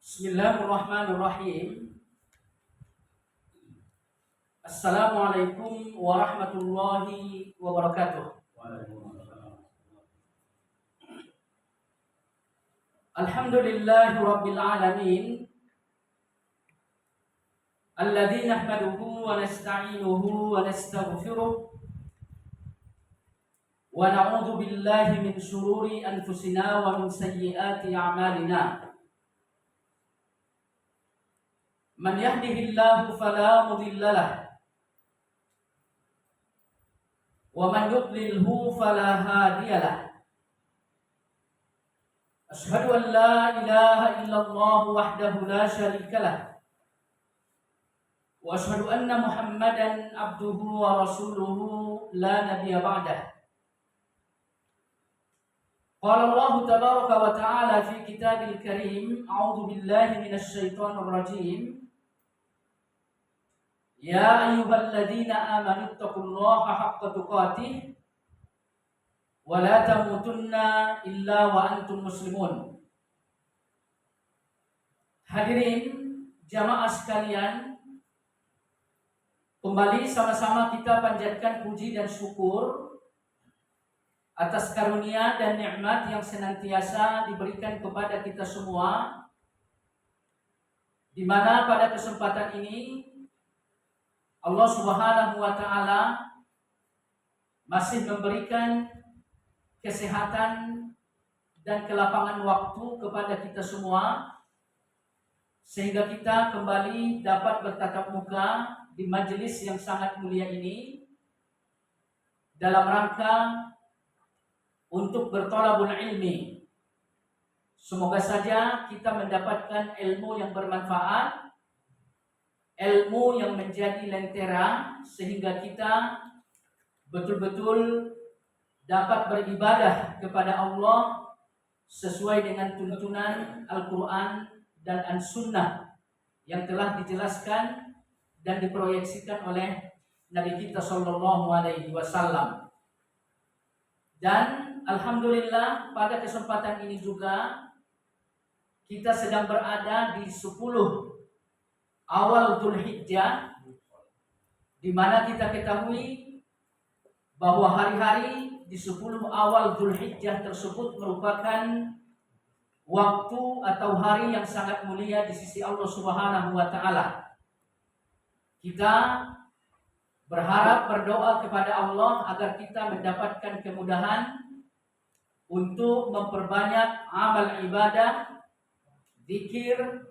Bismillahirrahmanirrahim. Assalamualaikum warahmatullahi wabarakatuh. Alhamdulillahi rabbil alamin. Alladzi nahmaduhu wa nasta'inuhu wa nastaghfiruh wa na'udzu billahi min shururi anfusina wa min sayyiati a'malina. Man yahdihillahu fala mudilla lahu wa man yudlilhu fala hadiya lahu. Asyhadu an la ilaha illallah wahdahu la syarika lahu wa asyhadu anna Muhammadan abduhu wa rasuluhu la nabiyya ba'dah. Qala Allah tabaraka wa ta'ala fi kitabil karim, a'udzu billahi minasy syaithanir rajim. Ya ayyuhalladzina amanu taqullaha haqqa tuqatih wa la tamutunna illa wa antum muslimun. Hadirin jamaah sekalian, kembali sama-sama kita panjatkan puji dan syukur atas karunia dan nikmat yang senantiasa diberikan kepada kita semua, di mana pada kesempatan ini Allah Subhanahu wa ta'ala masih memberikan kesehatan dan kelapangan waktu kepada kita semua, sehingga kita kembali dapat bertatap muka di majelis yang sangat mulia ini dalam rangka untuk bertolabul ilmi. Semoga saja kita mendapatkan ilmu yang bermanfaat, ilmu yang menjadi lentera, sehingga kita betul-betul dapat beribadah kepada Allah sesuai dengan tuntunan Al-Quran dan As-Sunnah yang telah dijelaskan dan diproyeksikan oleh Nabi kita Sallallahu Alaihi Wasallam. Dan alhamdulillah pada kesempatan ini juga kita sedang berada di 10 awal Dzulhijjah, di mana kita ketahui bahwa hari-hari di 10 awal Dzulhijjah tersebut merupakan waktu atau hari yang sangat mulia di sisi Allah Subhanahu wa ta'ala. Kita berharap, berdoa kepada Allah agar kita mendapatkan kemudahan untuk memperbanyak amal ibadah, zikir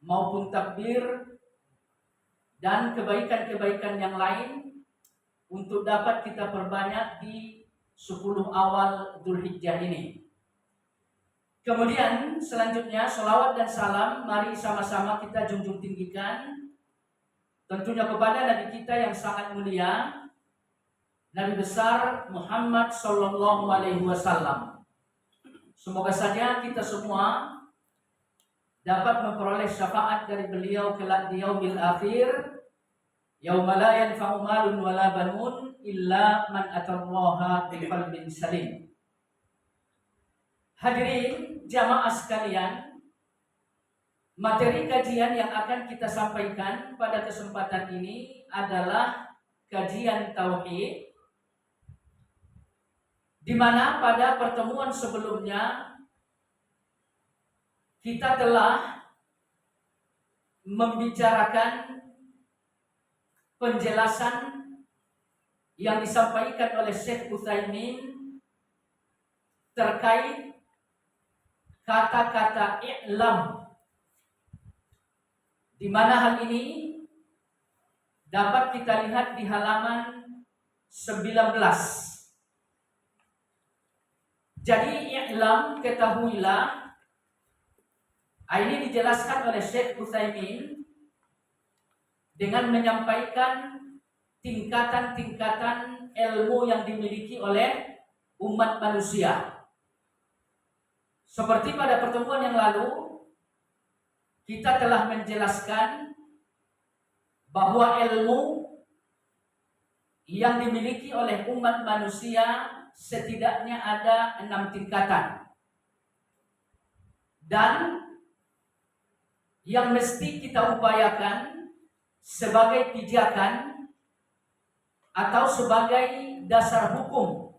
maupun takbir dan kebaikan-kebaikan yang lain untuk dapat kita perbanyak di 10 awal Dzulhijjah ini. Kemudian selanjutnya sholawat dan salam mari sama-sama kita junjung tinggikan tentunya kepada Nabi kita yang sangat mulia, Nabi besar Muhammad Sallallahu Alaihi Wasallam. Semoga saja kita semua dapat memperoleh syafaat dari beliau kelak di yaumil akhir, yauma la yanfa'u malun wala banun illa man atallaha biqalbin salim. Hadirin jamaah sekalian, materi kajian yang akan kita sampaikan pada kesempatan ini adalah kajian tauhid, di mana pada pertemuan sebelumnya kita telah membicarakan penjelasan yang disampaikan oleh Syekh Utsaimin terkait kata-kata i'lam, di mana hal ini dapat kita lihat di halaman 19. Jadi i'lam, ketahuilah, ini dijelaskan oleh Syekh Utsaimin dengan menyampaikan tingkatan-tingkatan ilmu yang dimiliki oleh umat manusia. Seperti pada pertemuan yang lalu, kita telah menjelaskan bahwa ilmu yang dimiliki oleh umat manusia setidaknya ada 6 tingkatan. Dan yang mesti kita upayakan sebagai pijakan atau sebagai dasar hukum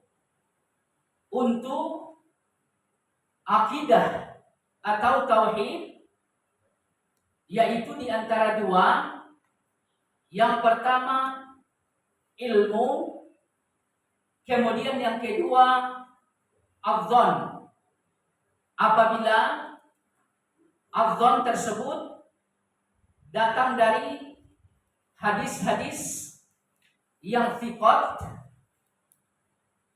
untuk akidah atau tauhid, yaitu di antara 2. Yang pertama ilmu, kemudian yang kedua adzan. Apabila adzan tersebut datang dari hadis-hadis yang thiqat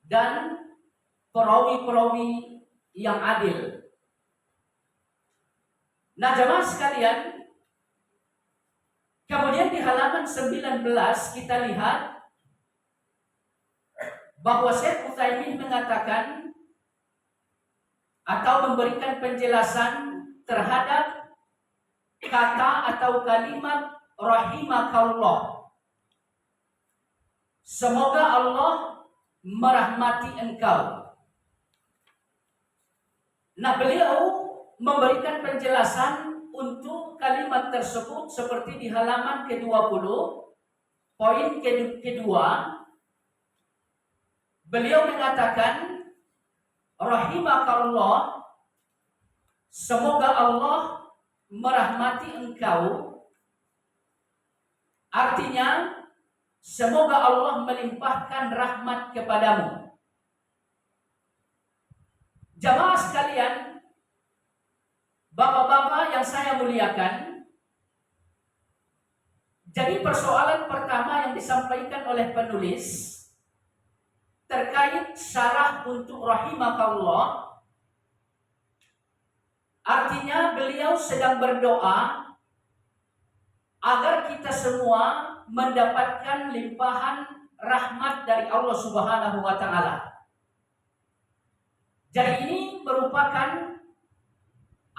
dan perawi-perawi yang adil. Nah, jemaah sekalian, kemudian di halaman 19 kita lihat bahwa Syekh Utsaimin mengatakan atau memberikan penjelasan terhadap kata atau kalimat rahimakallah. Semoga Allah merahmati engkau. Nah, beliau memberikan penjelasan untuk kalimat tersebut seperti di halaman ke-20, poin kedua. Beliau mengatakan rahimakallah, semoga Allah merahmati engkau. Artinya semoga Allah melimpahkan rahmat kepadamu. Jamaah sekalian, bapak-bapak yang saya muliakan, jadi persoalan pertama yang disampaikan oleh penulis terkait syarah untuk rahimakallah, artinya beliau sedang berdoa agar kita semua mendapatkan limpahan rahmat dari Allah Subhanahu wa taala. Jadi ini merupakan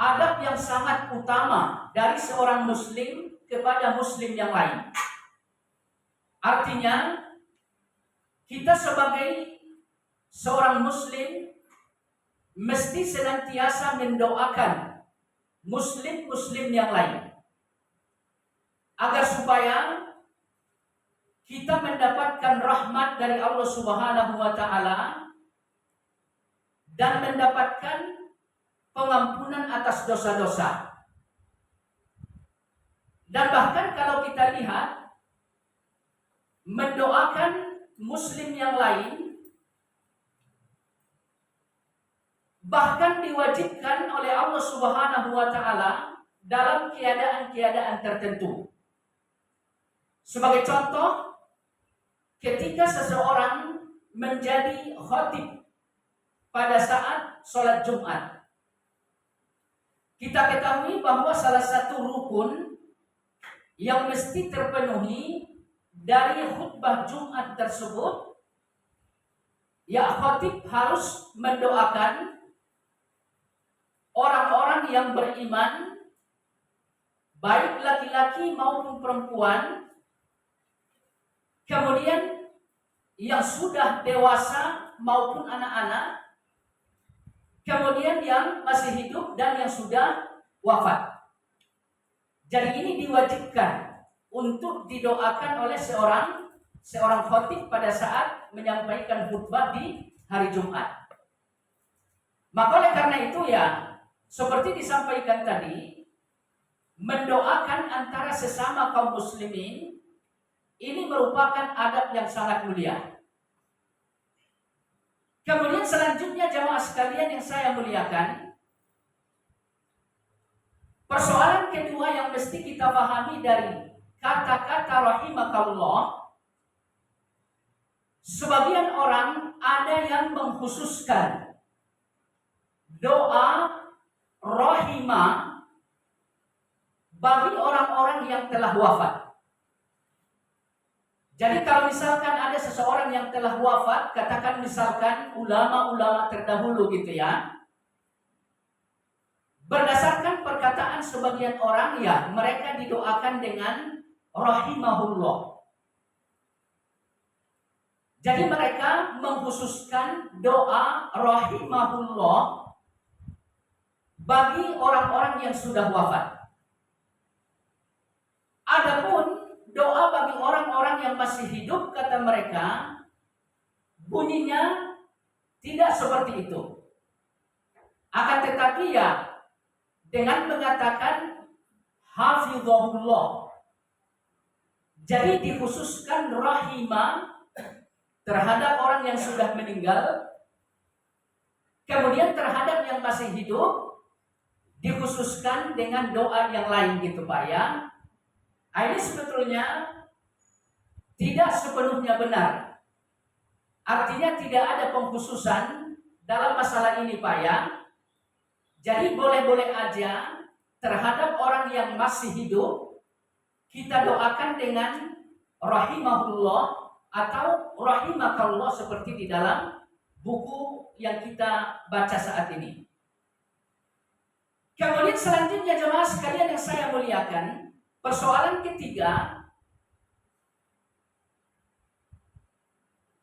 adab yang sangat utama dari seorang muslim kepada muslim yang lain. Artinya kita sebagai seorang muslim mesti senantiasa mendoakan muslim-muslim yang lain agar supaya kita mendapatkan rahmat dari Allah Subhanahu wa taala dan mendapatkan pengampunan atas dosa-dosa. Dan bahkan kalau kita lihat, mendoakan muslim yang lain bahkan diwajibkan oleh Allah Subhanahu wa taala dalam keadaan-keadaan tertentu. Sebagai contoh, ketika seseorang menjadi khatib pada saat sholat Jumat, kita ketahui bahwa salah satu rukun yang mesti terpenuhi dari khutbah Jumat tersebut, ya khatib harus mendoakan orang-orang yang beriman, baik laki-laki maupun perempuan, kemudian yang sudah dewasa maupun anak-anak, kemudian yang masih hidup dan yang sudah wafat. Jadi ini diwajibkan untuk didoakan oleh seorang khatib pada saat menyampaikan khutbah di hari Jumat. Maka oleh karena itu ya, seperti disampaikan tadi, mendoakan antara sesama kaum muslimin ini merupakan adab yang sangat mulia. Kemudian selanjutnya jamaah sekalian yang saya muliakan, persoalan kedua yang mesti kita pahami dari kata-kata rahimakallah, sebagian orang ada yang mengkhususkan doa rahimah bagi orang-orang yang telah wafat. Jadi kalau misalkan ada seseorang yang telah wafat, katakan misalkan ulama-ulama terdahulu gitu ya, berdasarkan perkataan sebagian orang ya, mereka didoakan dengan rahimahullah. Jadi mereka mengkhususkan doa rahimahullah bagi orang-orang yang sudah wafat. Adapun doa bagi orang-orang yang masih hidup, kata mereka, bunyinya tidak seperti itu. Akan tetapi ya, dengan mengatakan hafizahullah. Jadi dikhususkan rahimah terhadap orang yang sudah meninggal, kemudian terhadap yang masih hidup dikhususkan dengan doa yang lain gitu Pak ya. Ini sebetulnya tidak sepenuhnya benar. Artinya tidak ada pengkhususan dalam masalah ini Pak ya. Jadi boleh-boleh aja terhadap orang yang masih hidup kita doakan dengan rahimahullah atau rahimakallah seperti di dalam buku yang kita baca saat ini. Kemudian selanjutnya jemaah sekalian yang saya muliakan, persoalan ketiga,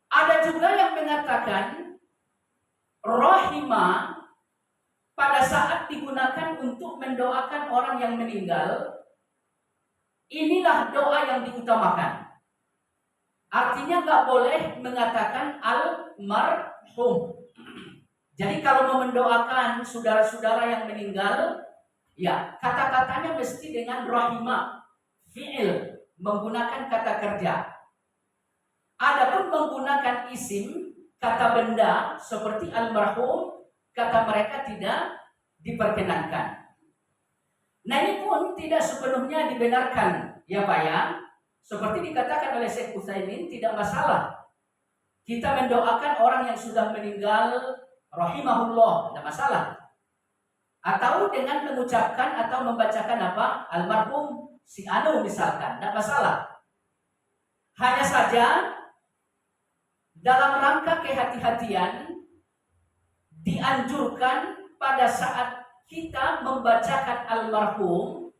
ada juga yang mengatakan rahimah pada saat digunakan untuk mendoakan orang yang meninggal, inilah doa yang diutamakan. Artinya nggak boleh mengatakan almarhum. Jadi kalau mau mendoakan saudara-saudara yang meninggal, ya kata-katanya mesti dengan rahimah, fi'il, menggunakan kata kerja. Adapun menggunakan isim, kata benda seperti almarhum, kata mereka tidak diperkenankan. Nah ini pun tidak sepenuhnya dibenarkan, ya Pak ya. Seperti dikatakan oleh Syekh Utsaimin, tidak masalah kita mendoakan orang yang sudah meninggal rahimahullah, tidak masalah. Atau dengan mengucapkan atau membacakan apa? Almarhum si anu misalkan, tidak masalah. Hanya saja dalam rangka kehati-hatian dianjurkan pada saat kita membacakan almarhum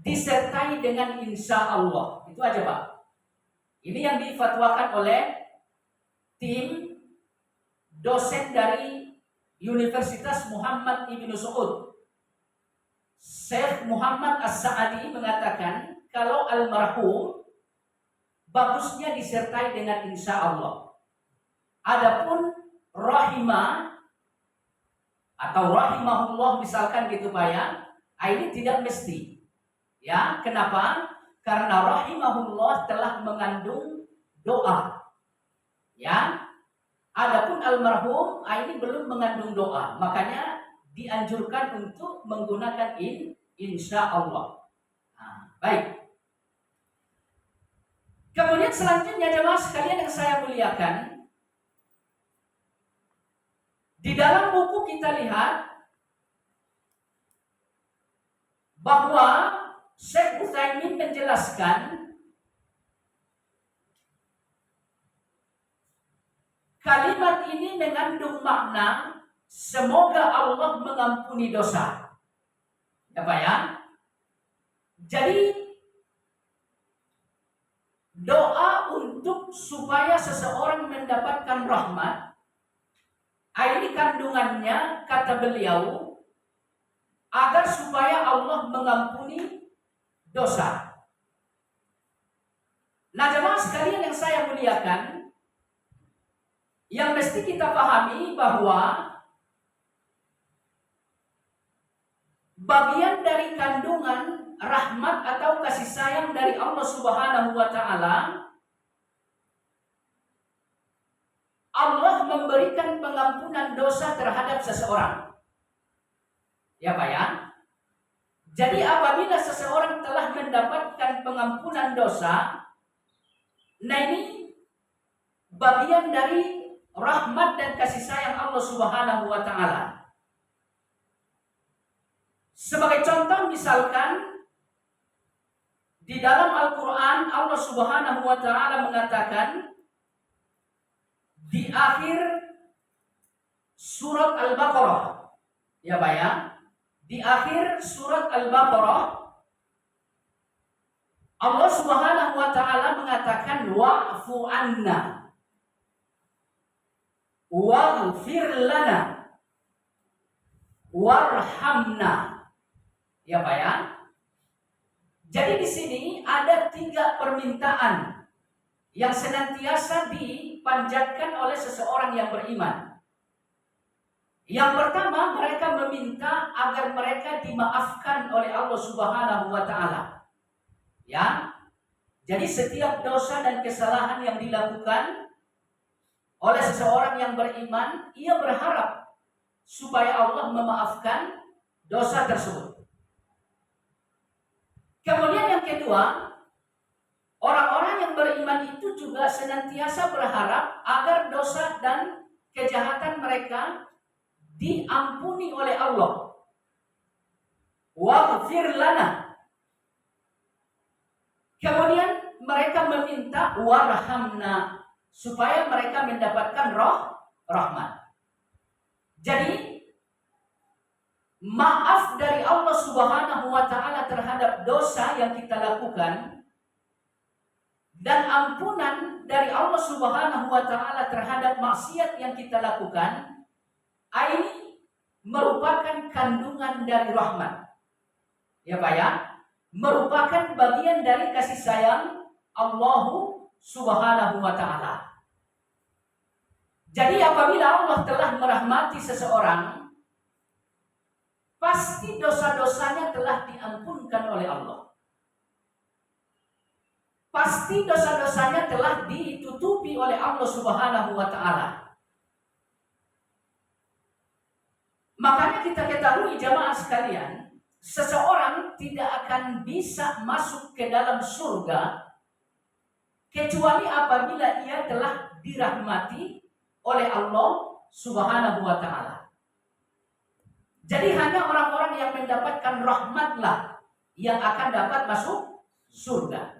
disertai dengan insya Allah. Itu aja Pak. Ini yang difatwakan oleh tim dosen dari Universitas Muhammad Ibn Saud. Syekh Muhammad As-Sa'adi mengatakan kalau almarhum bagusnya disertai dengan insya Allah. Adapun rahimah atau rahimahullah misalkan gitu Pak ya, ini tidak mesti. Ya, kenapa? Karena rahimahullah telah mengandung doa. Ya. Adapun almarhum ini belum mengandung doa. Makanya dianjurkan untuk menggunakan insya Allah. Nah, baik. Kemudian selanjutnya jemaah sekalian yang saya muliakan, di dalam buku kita lihat bahwa Syekh Utsaimin menjelaskan kalimat ini mengandung makna semoga Allah mengampuni dosa. Ya Pak ya. Jadi doa untuk supaya seseorang mendapatkan rahmat, ini kandungannya kata beliau agar supaya Allah mengampuni dosa. Nah jemaah sekalian yang saya muliakan, yang mesti kita pahami bahwa bagian dari kandungan rahmat atau kasih sayang dari Allah Subhanahu wa taala, Allah memberikan pengampunan dosa terhadap seseorang. Ya Pak ya. Jadi apabila seseorang telah mendapatkan pengampunan dosa, nah ini bagian dari rahmat dan kasih sayang Allah Subhanahu wa taala. Sebagai contoh misalkan Di dalam Al-Quran Allah Subhanahu wa Ta'ala mengatakan di akhir surat Al-Baqarah, ya Pak ya, di akhir surat Al-Baqarah Allah Subhanahu wa Ta'ala mengatakan wa'fu anna waghfir lana warhamna, ya Pak ya. Jadi di sini ada 3 permintaan yang senantiasa dipanjatkan oleh seseorang yang beriman. Yang pertama, mereka meminta agar mereka dimaafkan oleh Allah Subhanahu wa Ta'ala. Ya. Jadi setiap dosa dan kesalahan yang dilakukan oleh seseorang yang beriman, ia berharap supaya Allah memaafkan dosa tersebut. Kemudian yang kedua, orang-orang yang beriman itu juga senantiasa berharap agar dosa dan kejahatan mereka diampuni oleh Allah. Waghfir lana. Kemudian mereka meminta warhamna, supaya mereka mendapatkan rahmat. Jadi maaf dari Allah Subhanahu wa Ta'ala terhadap dosa yang kita lakukan dan ampunan dari Allah Subhanahu wa Ta'ala terhadap maksiat yang kita lakukan, ini merupakan kandungan dari rahmat. Ya Pak ya, merupakan bagian dari kasih sayang Allah Subhanahu wa Ta'ala. Jadi apabila Allah telah merahmati seseorang, pasti dosa-dosanya telah diampunkan oleh Allah. Pasti dosa-dosanya telah ditutupi oleh Allah Subhanahu wa Ta'ala. Makanya kita ketahui jamaah sekalian, seseorang tidak akan bisa masuk ke dalam surga kecuali apabila ia telah dirahmati oleh Allah Subhanahu wa Ta'ala. Jadi hanya orang-orang yang mendapatkan rahmatlah yang akan dapat masuk surga.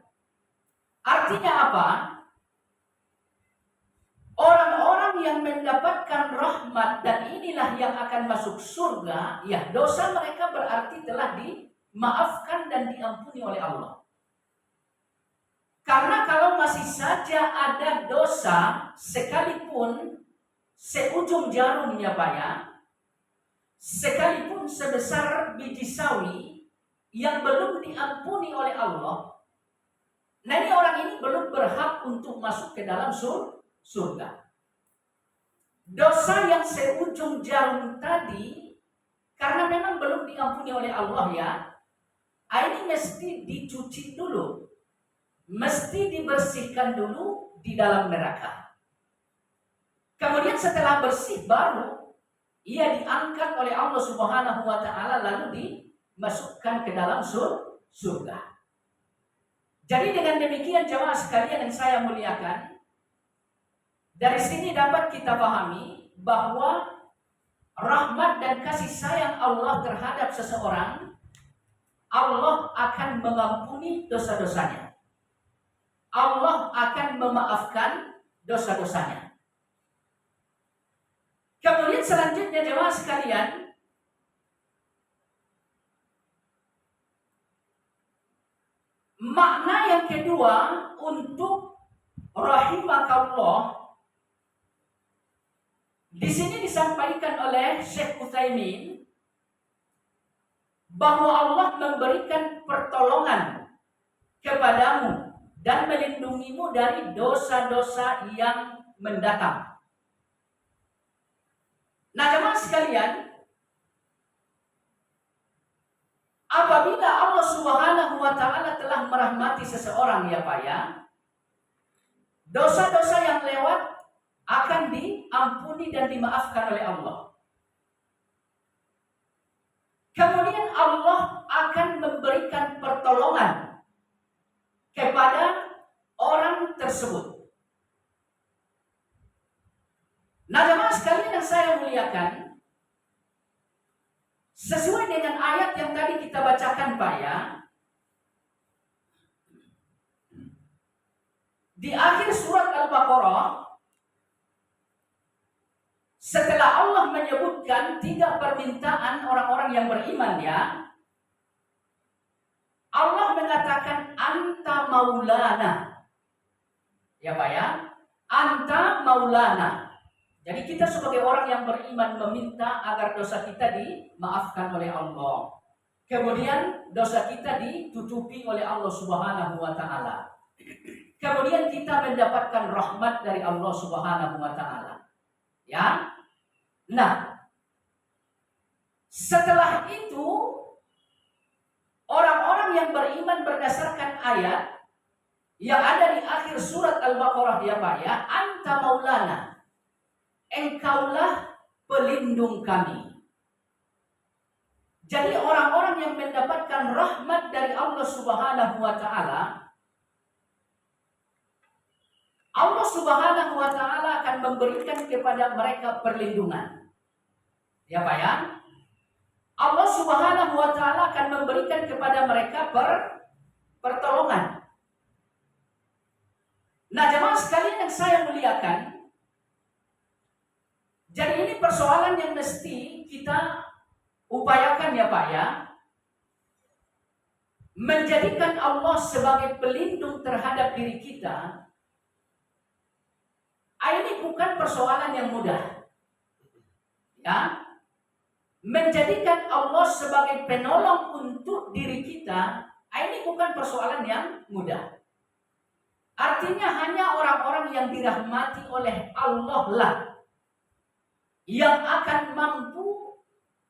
Artinya apa? Orang-orang yang mendapatkan rahmat dan inilah yang akan masuk surga, ya dosa mereka berarti telah dimaafkan dan diampuni oleh Allah. Karena kalau masih saja ada dosa sekalipun seujung jarumnya Pak ya, sekalipun sebesar biji sawi yang belum diampuni oleh Allah, nah ini orang ini belum berhak untuk masuk ke dalam surga. Dosa yang seujung jarum tadi, karena memang belum diampuni oleh Allah ya, ini mesti dicuci dulu, mesti dibersihkan dulu di dalam neraka. Kemudian setelah bersih baru ia diangkat oleh Allah Subhanahu wa Ta'ala lalu dimasukkan ke dalam surga. Jadi dengan demikian jemaah sekalian yang saya muliakan, dari sini dapat kita pahami bahwa rahmat dan kasih sayang Allah terhadap seseorang, Allah akan mengampuni dosa-dosanya. Allah akan memaafkan dosa-dosanya. Kemudian selanjutnya jemaah sekalian, makna yang kedua untuk rahimakallah di sini disampaikan oleh Syekh Utsaimin bahwa Allah memberikan pertolongan kepadamu dan melindungimu dari dosa-dosa yang mendatang. Nah, jemaah sekalian, apabila Allah Subhanahu wa Ta'ala telah merahmati seseorang ya Pak ya, dosa-dosa yang lewat akan diampuni dan dimaafkan oleh Allah. Kemudian Allah akan memberikan pertolongan kepada orang tersebut. Nah, jemaah sekalian yang saya muliakan, sesuai dengan ayat yang tadi kita bacakan Pak ya, Di akhir surat Al-Baqarah, setelah Allah menyebutkan 3 permintaan orang-orang yang beriman ya, Allah mengatakan anta maulana. Ya Pak ya, anta maulana. Jadi kita sebagai orang yang beriman meminta agar dosa kita dimaafkan oleh Allah. Kemudian dosa kita ditutupi oleh Allah Subhanahu wa taala. Kemudian kita mendapatkan rahmat dari Allah Subhanahu wa taala. Ya. Nah, setelah itu orang-orang yang beriman berdasarkan ayat yang ada di akhir surat Al-Baqarah ya Pak ya, anta maulana. Engkaulah pelindung kami. Jadi orang-orang yang mendapatkan rahmat dari Allah Subhanahu wa taala, Allah Subhanahu wa taala akan memberikan kepada mereka perlindungan. Ya Pak ya. Allah Subhanahu wa taala akan memberikan kepada mereka pertolongan. Nah, jemaah sekalian yang saya muliakan, jadi ini persoalan yang mesti kita upayakan ya Pak ya. Menjadikan Allah sebagai pelindung terhadap diri kita. Ini bukan persoalan yang mudah. Ya. Menjadikan Allah sebagai penolong untuk diri kita, ini bukan persoalan yang mudah. Artinya hanya orang-orang yang dirahmati oleh Allah lah yang akan mampu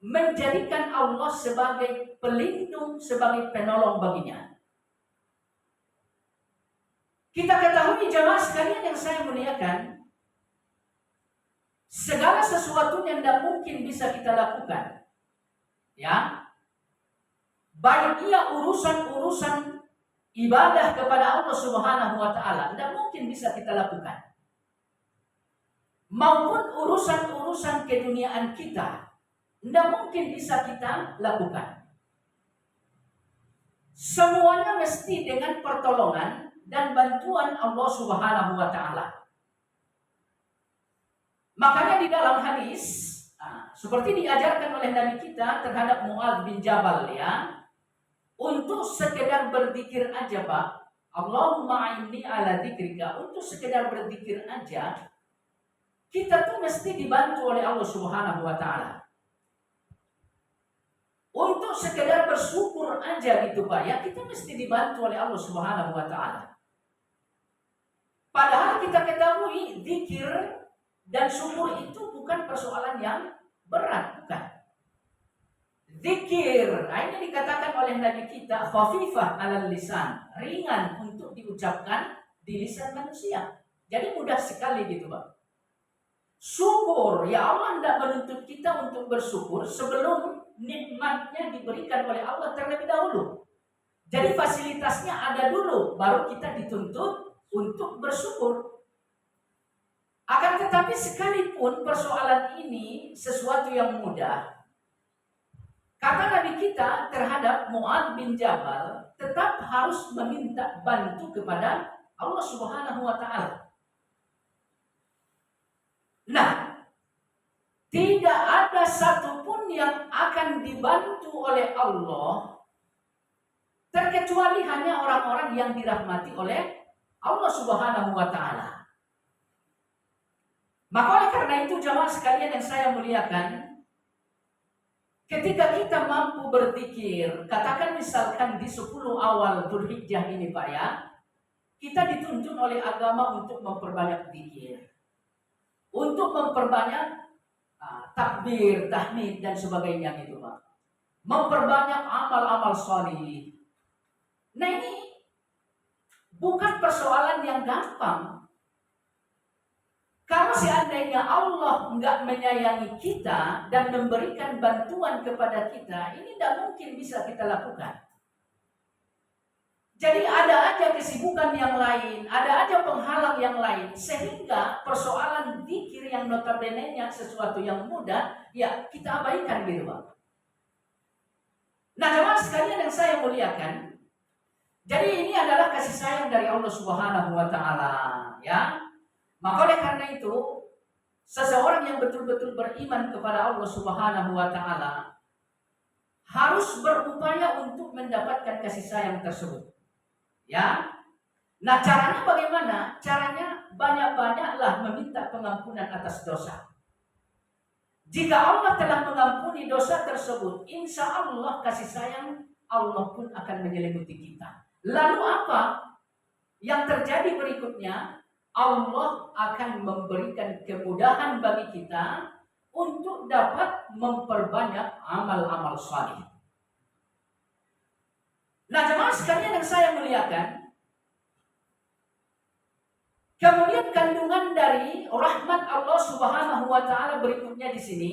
menjadikan Allah sebagai pelindung, sebagai penolong baginya. Kita ketahui jemaah sekalian yang saya muliakan, segala sesuatu yang tidak mungkin bisa kita lakukan. Ya. Baik ia urusan-urusan ibadah kepada Allah Subhanahu wa taala, tidak mungkin bisa kita lakukan. Maupun urusan-urusan keduniaan kita, tidak mungkin bisa kita lakukan. Semuanya mesti dengan pertolongan dan bantuan Allah Subhanahu wa taala. Makanya di dalam hadis seperti diajarkan oleh Nabi kita terhadap Mu'adz bin Jabal ya, untuk sekedar berzikir aja Pak, Allahumma inni ala dzikrika, untuk sekedar berzikir aja, kita tuh mesti dibantu oleh Allah Subhanahu wa taala. Untuk sekedar bersyukur aja gitu Pak ya, kita mesti dibantu oleh Allah Subhanahu wa taala. Padahal kita ketahui zikir dan syukur itu bukan persoalan yang berat, bukan. Zikir, ini dikatakan oleh Nabi kita khafifah 'alal lisan, ringan untuk diucapkan di lisan manusia. Jadi mudah sekali gitu Pak. Syukur, ya Allah tidak menuntut kita untuk bersyukur sebelum nikmatnya diberikan oleh Allah terlebih dahulu. Jadi fasilitasnya ada dulu, baru kita dituntut untuk bersyukur. Akan tetapi sekalipun persoalan ini sesuatu yang mudah, kata Nabi kita terhadap Mu'adz bin Jabal tetap harus meminta bantu kepada Allah Subhanahu wa taala. Nah, tidak ada satupun yang akan dibantu oleh Allah terkecuali hanya orang-orang yang dirahmati oleh Allah Subhanahu wa taala. Maka oleh karena itu jamaah sekalian yang saya muliakan, ketika kita mampu berzikir, katakan misalkan di 10 awal Dzulhijjah ini Pak ya, kita dituntun oleh agama untuk memperbanyak zikir, untuk memperbanyak takbir, tahmid dan sebagainya gitu Pak. Memperbanyak amal-amal shalih. Nah ini bukan persoalan yang gampang. Kalau seandainya Allah nggak menyayangi kita dan memberikan bantuan kepada kita, ini tidak mungkin bisa kita lakukan. Jadi ada aja kesibukan yang lain, ada aja penghalang yang lain, sehingga persoalan zikir yang notabene-nya sesuatu yang mudah, ya kita abaikan gitu Pak. Nah jemaah sekalian yang saya muliakan, Jadi ini adalah kasih sayang dari Allah Subhanahu wa taala, ya. Maka oleh karena itu, seseorang yang betul-betul beriman kepada Allah Subhanahu wa taala harus berupaya untuk mendapatkan kasih sayang tersebut. Ya. Nah, caranya bagaimana? Caranya banyak-banyaklah meminta pengampunan atas dosa. Jika Allah telah mengampuni dosa tersebut, insya Allah kasih sayang Allah pun akan menyelimuti kita. Lalu apa yang terjadi berikutnya? Allah akan memberikan kemudahan bagi kita untuk dapat memperbanyak amal-amal saleh. Nah, jemaah sekalian yang saya muliakan, kemudian kandungan dari rahmat Allah Subhanahu wa taala berikutnya di sini,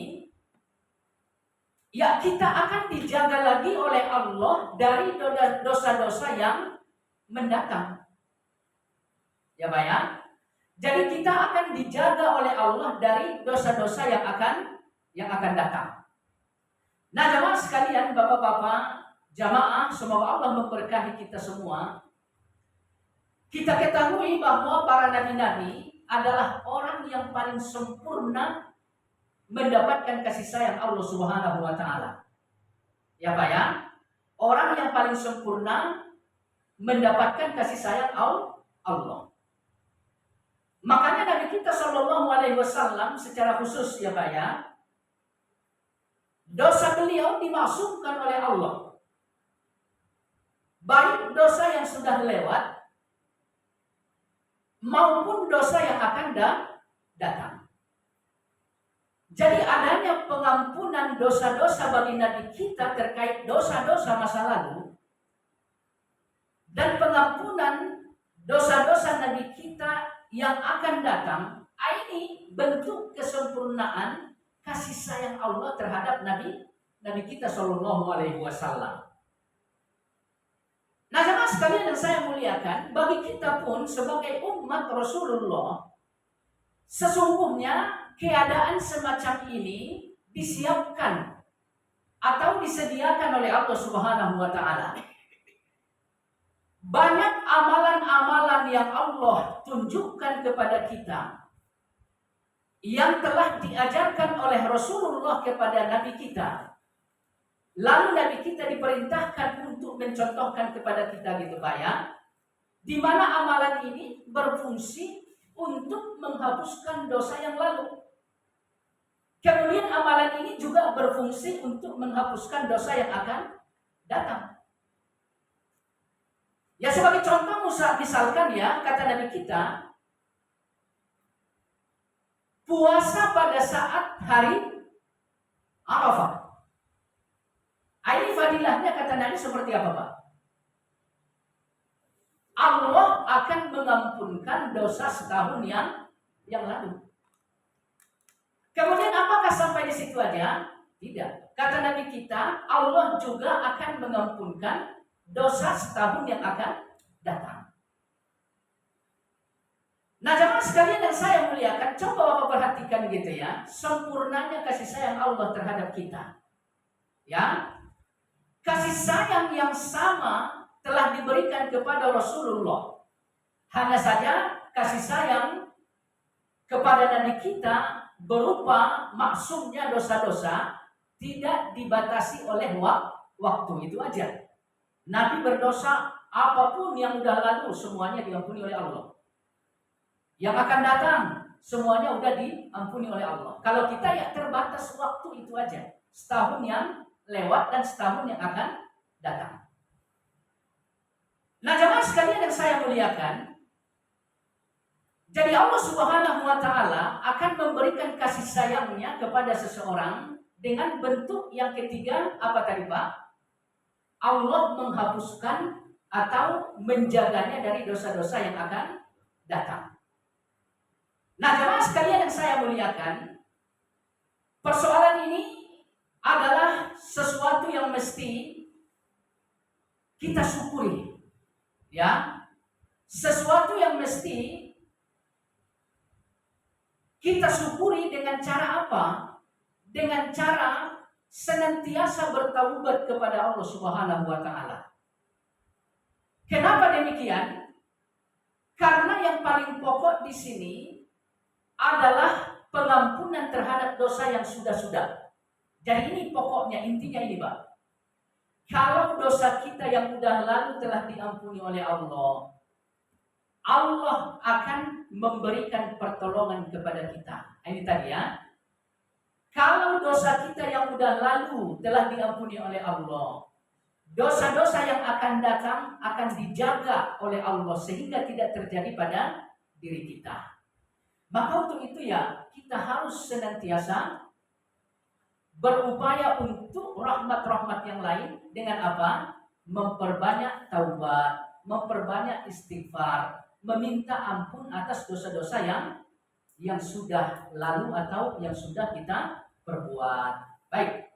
ya kita akan dijaga lagi oleh Allah dari dosa-dosa yang mendatang. Ya Pak ya. Jadi kita akan dijaga oleh Allah dari dosa-dosa yang akan datang. Nah, jamaah sekalian, bapak-bapak, jamaah, semoga Allah memberkahi kita semua. Kita ketahui bahwa para nabi-nabi adalah orang yang paling sempurna mendapatkan kasih sayang Allah Subhanahu wa taala. Ya Pak ya. Orang yang paling sempurna mendapatkan kasih sayang Allah. Makanya Nabi kita Shallallahu Alaihi Wasallam secara khusus ya Pak ya, dosa beliau dimaksudkan oleh Allah, baik dosa yang sudah lewat maupun dosa yang akan datang. Jadi adanya pengampunan dosa-dosa bagi Nabi kita terkait dosa-dosa masa lalu dan pengampunan dosa-dosa Nabi kita yang akan datang, ini bentuk kesempurnaan kasih sayang Allah terhadap Nabi kita Shallallahu Alaihi Wasallam. Nah, jemaah sekalian yang saya muliakan, bagi kita pun sebagai umat Rasulullah, sesungguhnya keadaan semacam ini disiapkan atau disediakan oleh Allah Subhanahu wa taala. Banyak amalan-amalan yang Allah tunjukkan kepada kita yang telah diajarkan oleh Rasulullah kepada Nabi kita. Lalu Nabi kita diperintahkan untuk mencontohkan kepada kita gitu Pak ya. Di mana amalan ini berfungsi untuk menghapuskan dosa yang lalu. Kemudian amalan ini juga berfungsi untuk menghapuskan dosa yang akan datang. Ya sebagai contoh misalkan ya, kata Nabi kita, puasa pada saat hari Arafah. Ini fadilahnya kata Nabi seperti apa Pak? Allah akan mengampunkan dosa setahun yang lalu. Kemudian apakah sampai di situ aja? Tidak. Kata Nabi kita, Allah juga akan mengampunkan dosa setahun yang akan datang. Nah, jemaah sekalian yang saya muliakan, coba Bapak perhatikan gitu ya, sempurnanya kasih sayang Allah terhadap kita. Ya. Kasih sayang yang sama telah diberikan kepada Rasulullah. Hanya saja kasih sayang kepada Nabi kita berupa maksumnya dosa-dosa tidak dibatasi oleh waktu, itu aja. Nabi berdosa apapun yang sudah lalu semuanya diampuni oleh Allah. Yang akan datang semuanya sudah diampuni oleh Allah. Kalau kita ya terbatas waktu itu aja. Setahun yang lewat dan setahun yang akan datang. Nah, jemaah sekalian yang saya muliakan, jadi Allah Subhanahu wa taala akan memberikan kasih sayangnya kepada seseorang dengan bentuk yang ketiga apa tadi Pak? Allah menghapuskan atau menjaganya dari dosa-dosa yang akan datang. Nah, jemaah sekalian yang saya muliakan, persoalan ini adalah sesuatu yang mesti kita syukuri. Ya. Sesuatu yang mesti kita syukuri dengan cara apa? Dengan cara senantiasa bertaubat kepada Allah Subhanahu wa taala. Kenapa demikian? Karena yang paling pokok di sini adalah pengampunan terhadap dosa yang sudah-sudah. Jadi ini pokoknya, intinya ini Pak. Kalau dosa kita yang sudah lalu telah diampuni oleh Allah, Allah akan memberikan pertolongan kepada kita. Ini tadi ya. Kalau dosa kita yang sudah lalu telah diampuni oleh Allah, dosa-dosa yang akan datang akan dijaga oleh Allah sehingga tidak terjadi pada diri kita. Maka untuk itu ya, kita harus senantiasa berupaya untuk rahmat-rahmat yang lain dengan apa? Memperbanyak taubat, memperbanyak istighfar, meminta ampun atas dosa-dosa yang sudah lalu atau yang sudah kita perbuat. Baik.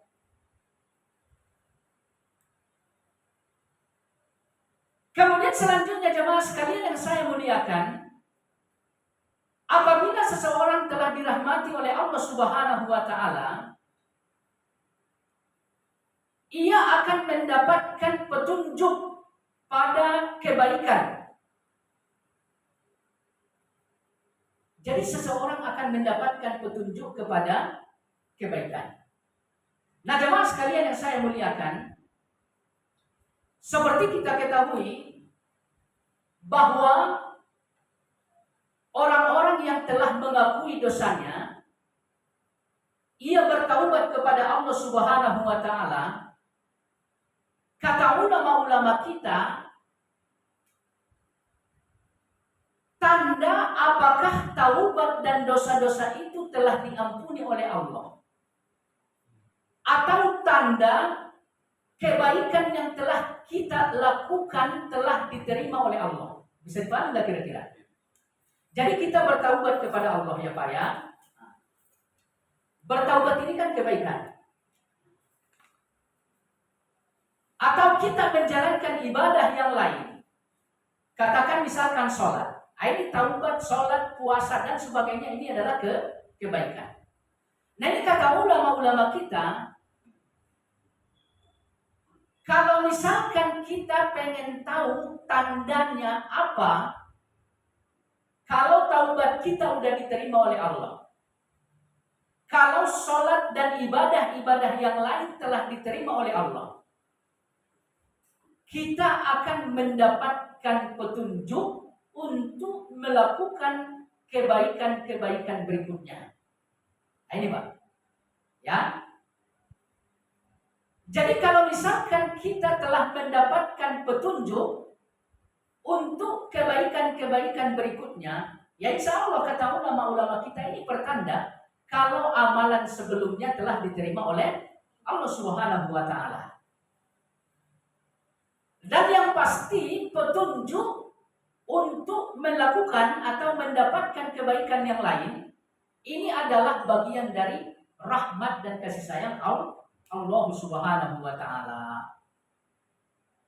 Kemudian selanjutnya jemaah sekalian yang saya muliakan, apabila seseorang telah dirahmati oleh Allah Subhanahu wa taala, ia akan mendapatkan petunjuk pada kebaikan. Jadi seseorang akan mendapatkan petunjuk kepada kebaikan. Nah, jemaah sekalian yang saya muliakan, seperti kita ketahui bahwa orang-orang yang telah mengakui dosanya, ia bertaubat kepada Allah Subhanahu wa taala. Kata ulama-ulama kita, tanda apakah taubat dan dosa-dosa itu telah diampuni oleh Allah, atau tanda kebaikan yang telah kita lakukan telah diterima oleh Allah. Bisa dipahami nggak kira-kira? Jadi kita bertaubat kepada Allah ya Pak ya. Bertaubat ini kan kebaikan. Atau kita menjalankan ibadah yang lain. Katakan misalkan sholat. Ini taubat, sholat, puasa dan sebagainya, ini adalah kebaikan. Nah ini kata ulama-ulama kita, kalau misalkan kita pengen tahu tandanya apa, kalau taubat kita udah diterima oleh Allah, kalau sholat dan ibadah-ibadah yang lain telah diterima oleh Allah, kita akan mendapatkan petunjuk untuk melakukan kebaikan-kebaikan berikutnya. Nah, ini Pak. Ya. Jadi kalau misalkan kita telah mendapatkan petunjuk untuk kebaikan-kebaikan berikutnya, ya insya Allah kata ulama-ulama kita ini pertanda kalau amalan sebelumnya telah diterima oleh Allah Subhanahu wa taala. Dan yang pasti petunjuk untuk melakukan atau mendapatkan kebaikan yang lain ini adalah bagian dari rahmat dan kasih sayang Allah Subhanahu wa taala.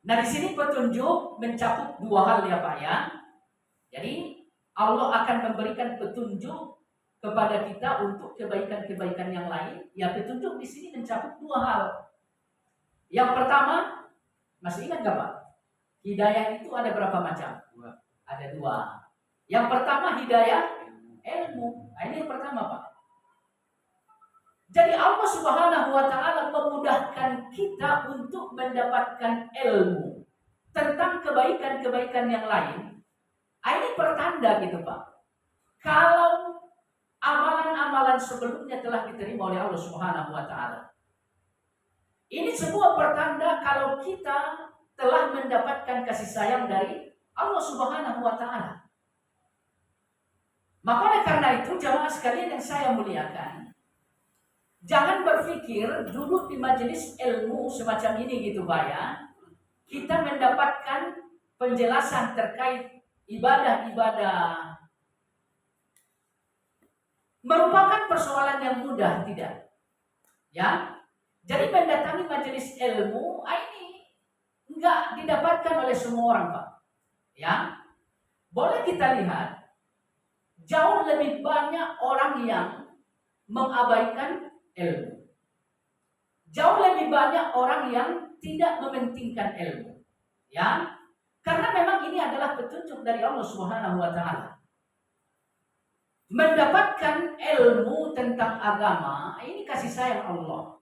Nah, di sini petunjuk mencakup dua hal ya Pak ya. Jadi Allah akan memberikan petunjuk kepada kita untuk kebaikan-kebaikan yang lain. Ya, petunjuk di sini mencakup dua hal. Yang pertama, masih ingat gak Pak? Hidayah itu ada berapa macam? Ada dua. Yang pertama hidayah ilmu. Nah, ini yang pertama Pak. Jadi Allah Subhanahu wa taala memudahkan kita untuk mendapatkan ilmu tentang kebaikan-kebaikan yang lain. Ini pertanda gitu Pak. Kalau amalan-amalan sebelumnya telah diterima oleh Allah Subhanahu wa taala. Ini sebuah pertanda kalau kita telah mendapatkan kasih sayang dari Allah Subhanahu wa taala. Maka oleh karena itu jamaah sekalian yang saya muliakan, jangan berpikir duduk di majelis ilmu semacam ini gitu Pak ya, kita mendapatkan penjelasan terkait ibadah-ibadah merupakan persoalan yang mudah, tidak. Ya. Jadi mendatangi majelis ilmu ini enggak didapatkan oleh semua orang Pak. Ya. Boleh kita lihat jauh lebih banyak orang yang mengabaikan ilmu. Jauh lebih banyak orang yang tidak mementingkan ilmu. Ya. Karena memang ini adalah petunjuk dari Allah Subhanahu wa taala. Mendapatkan ilmu tentang agama, ini kasih sayang Allah.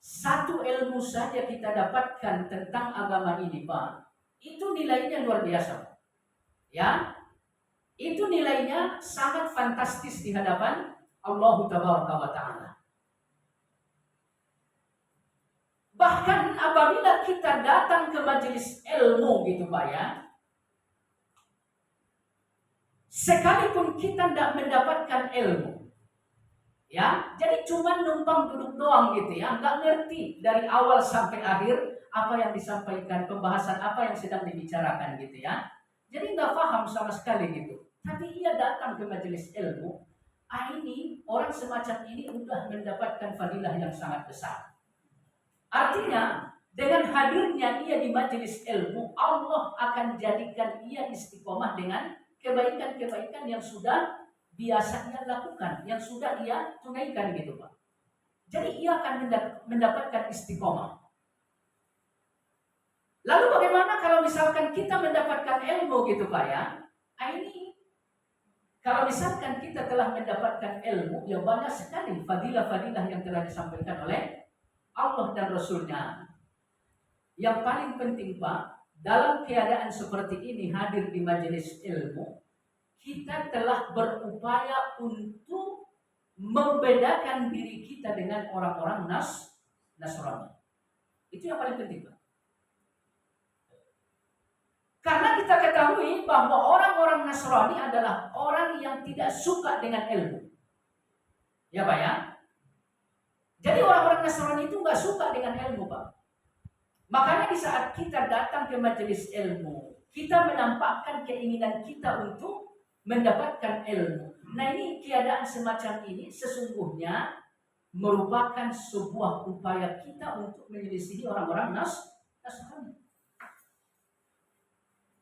Satu ilmu saja kita dapatkan tentang agama ini, Pak. Itu nilainya luar biasa. Ya. Itu nilainya sangat fantastis di hadapan Allah Tabaraka wa taala. Bahkan apabila kita datang ke majelis ilmu gitu Pak ya, sekalipun kita tidak mendapatkan ilmu, ya, jadi cuma numpang duduk doang gitu ya, nggak ngerti dari awal sampai akhir apa yang disampaikan, pembahasan apa yang sedang dibicarakan gitu ya, jadi nggak paham sama sekali gitu. Tapi ia datang ke majelis ilmu, ini orang semacam ini sudah mendapatkan fadilah yang sangat besar. Artinya, dengan hadirnya ia di majelis ilmu, Allah akan jadikan ia istiqomah dengan kebaikan-kebaikan yang sudah biasa ia lakukan, yang sudah ia tunaikan gitu Pak. Jadi ia akan mendapatkan istiqomah. Lalu bagaimana kalau misalkan kita mendapatkan ilmu gitu Pak ya? Ini kalau misalkan kita telah mendapatkan ilmu, ya banyak sekali fadilah-fadilah yang telah disampaikan oleh Allah dan Rasulnya. Yang paling penting Pak, dalam keadaan seperti ini hadir di majelis ilmu, kita telah berupaya untuk membedakan diri kita dengan orang-orang Nasrani. Itu yang paling penting Pak. Karena kita ketahui bahwa orang-orang Nasrani adalah orang yang tidak suka dengan ilmu. Ya Pak ya. Jadi orang-orang Nasrani itu nggak suka dengan ilmu Pak. Makanya di saat kita datang ke majelis ilmu, kita menampakkan keinginan kita untuk mendapatkan ilmu. Nah ini keadaan semacam ini sesungguhnya merupakan sebuah upaya kita untuk menyelisihi orang-orang Nasrani.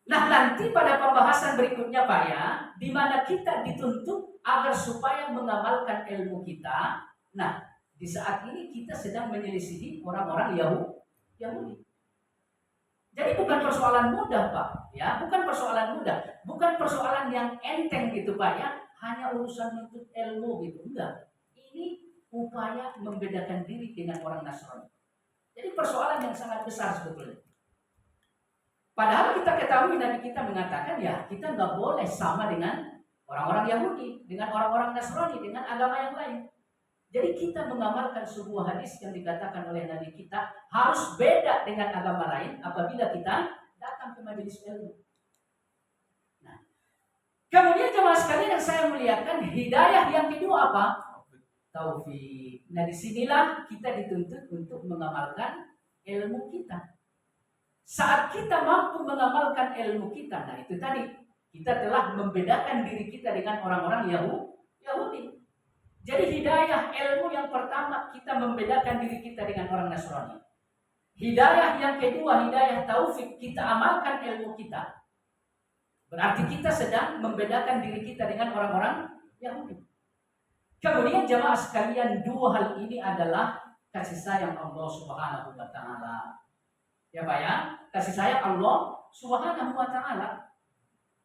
Nah nanti pada pembahasan berikutnya Pak ya, di mana kita dituntut agar supaya mengamalkan ilmu kita. Nah di saat ini kita sedang menyelisihi orang-orang Yahudi. Jadi bukan persoalan mudah Pak, ya, bukan persoalan mudah, bukan persoalan yang enteng gitu Pak ya, hanya urusan menuntut ilmu gitu, enggak. Ini upaya membedakan diri dengan orang Nasrani. Jadi persoalan yang sangat besar sebetulnya. Padahal kita ketahui Nabi kita mengatakan ya kita nggak boleh sama dengan orang-orang Yahudi, dengan orang-orang Nasrani, dengan agama yang lain. Jadi kita mengamalkan sebuah hadis yang dikatakan oleh Nabi kita harus beda dengan agama lain apabila kita datang ke majelis ilmu. Nah, kemudian jemaah sekalian yang saya muliakan, hidayah yang kedua apa? Taufik. Nah disinilah kita dituntut untuk mengamalkan ilmu kita. Saat kita mampu mengamalkan ilmu kita, nah itu tadi kita telah membedakan diri kita dengan orang-orang Yahudi. Jadi hidayah ilmu yang pertama kita membedakan diri kita dengan orang Nasrani. Hidayah yang kedua, hidayah taufik, kita amalkan ilmu kita. Berarti kita sedang membedakan diri kita dengan orang-orang Yahudi. Kemudian jemaah sekalian, dua hal ini adalah kasih sayang Allah Subhanahu wa taala. Ya Pak ya, kasih sayang Allah Subhanahu wa taala.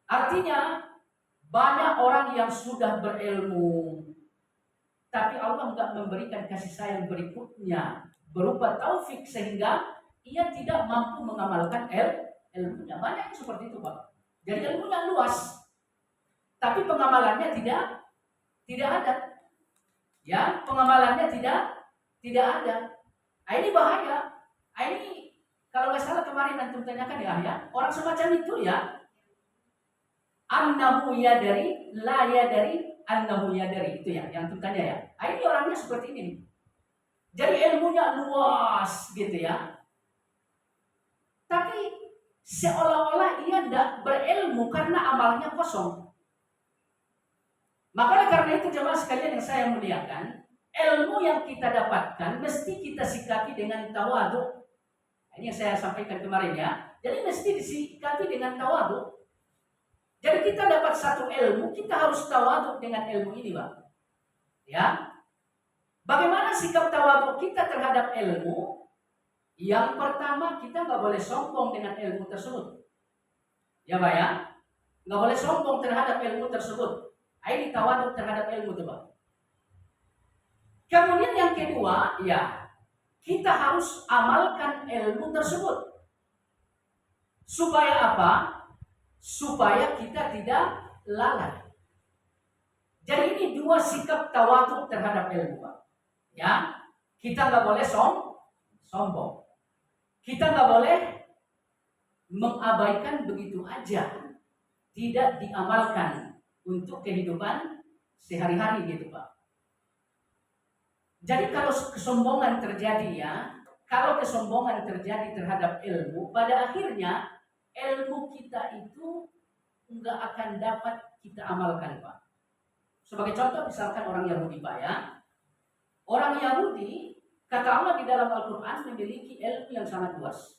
Artinya banyak orang yang sudah berilmu tapi Allah enggak memberikan kasih sayang berikutnya berupa taufik sehingga ia tidak mampu mengamalkan ilmunya. Banyak yang seperti itu Pak. Jadi ilmunya luas, tapi pengamalannya tidak ada. Ya, pengamalannya tidak ada. Ini bahaya. Ini kalau nggak salah kemarin antum tanyakan ya, orang semacam itu ya, annahu yadari la yadari annahu yadari, itu ya yang antum tanya ya. Ini orangnya seperti ini. Jadi ilmunya luas gitu ya. Tapi seolah-olah ia tidak berilmu karena amalnya kosong. Maka karena itu jemaah sekalian yang saya muliakan, ilmu yang kita dapatkan mesti kita sikapi dengan tawadhu. Ini yang saya sampaikan kemarin ya. Jadi mesti disikapi dengan tawadhu. Jadi kita dapat satu ilmu, kita harus tawadhu dengan ilmu ini, Pak. Ya. Bagaimana sikap tawadhu kita terhadap ilmu? Yang pertama, kita nggak boleh sombong dengan ilmu tersebut. Ya Pak ya, nggak boleh sombong terhadap ilmu tersebut. Ini tawaduk terhadap ilmu itu Pak. Kemudian yang kedua, ya kita harus amalkan ilmu tersebut. Supaya apa? Supaya kita tidak lalai. Jadi ini dua sikap tawaduk terhadap ilmu Pak. Ya, kita nggak boleh sombong. Kita nggak boleh mengabaikan begitu aja, tidak diamalkan untuk kehidupan sehari-hari gitu Pak. Jadi kalau kesombongan terjadi ya, kalau kesombongan terjadi terhadap ilmu, pada akhirnya ilmu kita itu nggak akan dapat kita amalkan Pak. Sebagai contoh misalkan orang Yahudi Pak ya, orang Yahudi kata Allah di dalam Al-Quran memiliki ilmu yang sangat luas.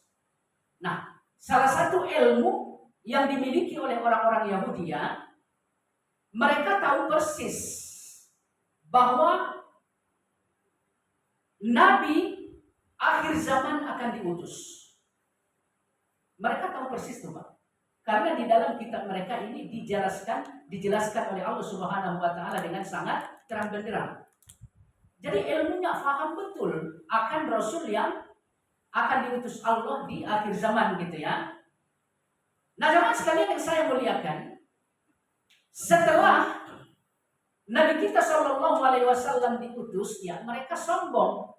Nah, salah satu ilmu yang dimiliki oleh orang-orang Yahudi ya, mereka tahu persis bahwa Nabi akhir zaman akan diutus. Mereka tahu persis tuh Pak. Karena di dalam kitab mereka ini dijelaskan oleh Allah Subhanahu wa taala dengan sangat terang benderang. Jadi ilmunya paham betul akan Rasul yang akan diutus Allah di akhir zaman gitu ya. Nah, jemaah sekalian yang saya muliakan, setelah Nabi kita Shallallahu Alaihi Wasallam diutus, ya mereka sombong,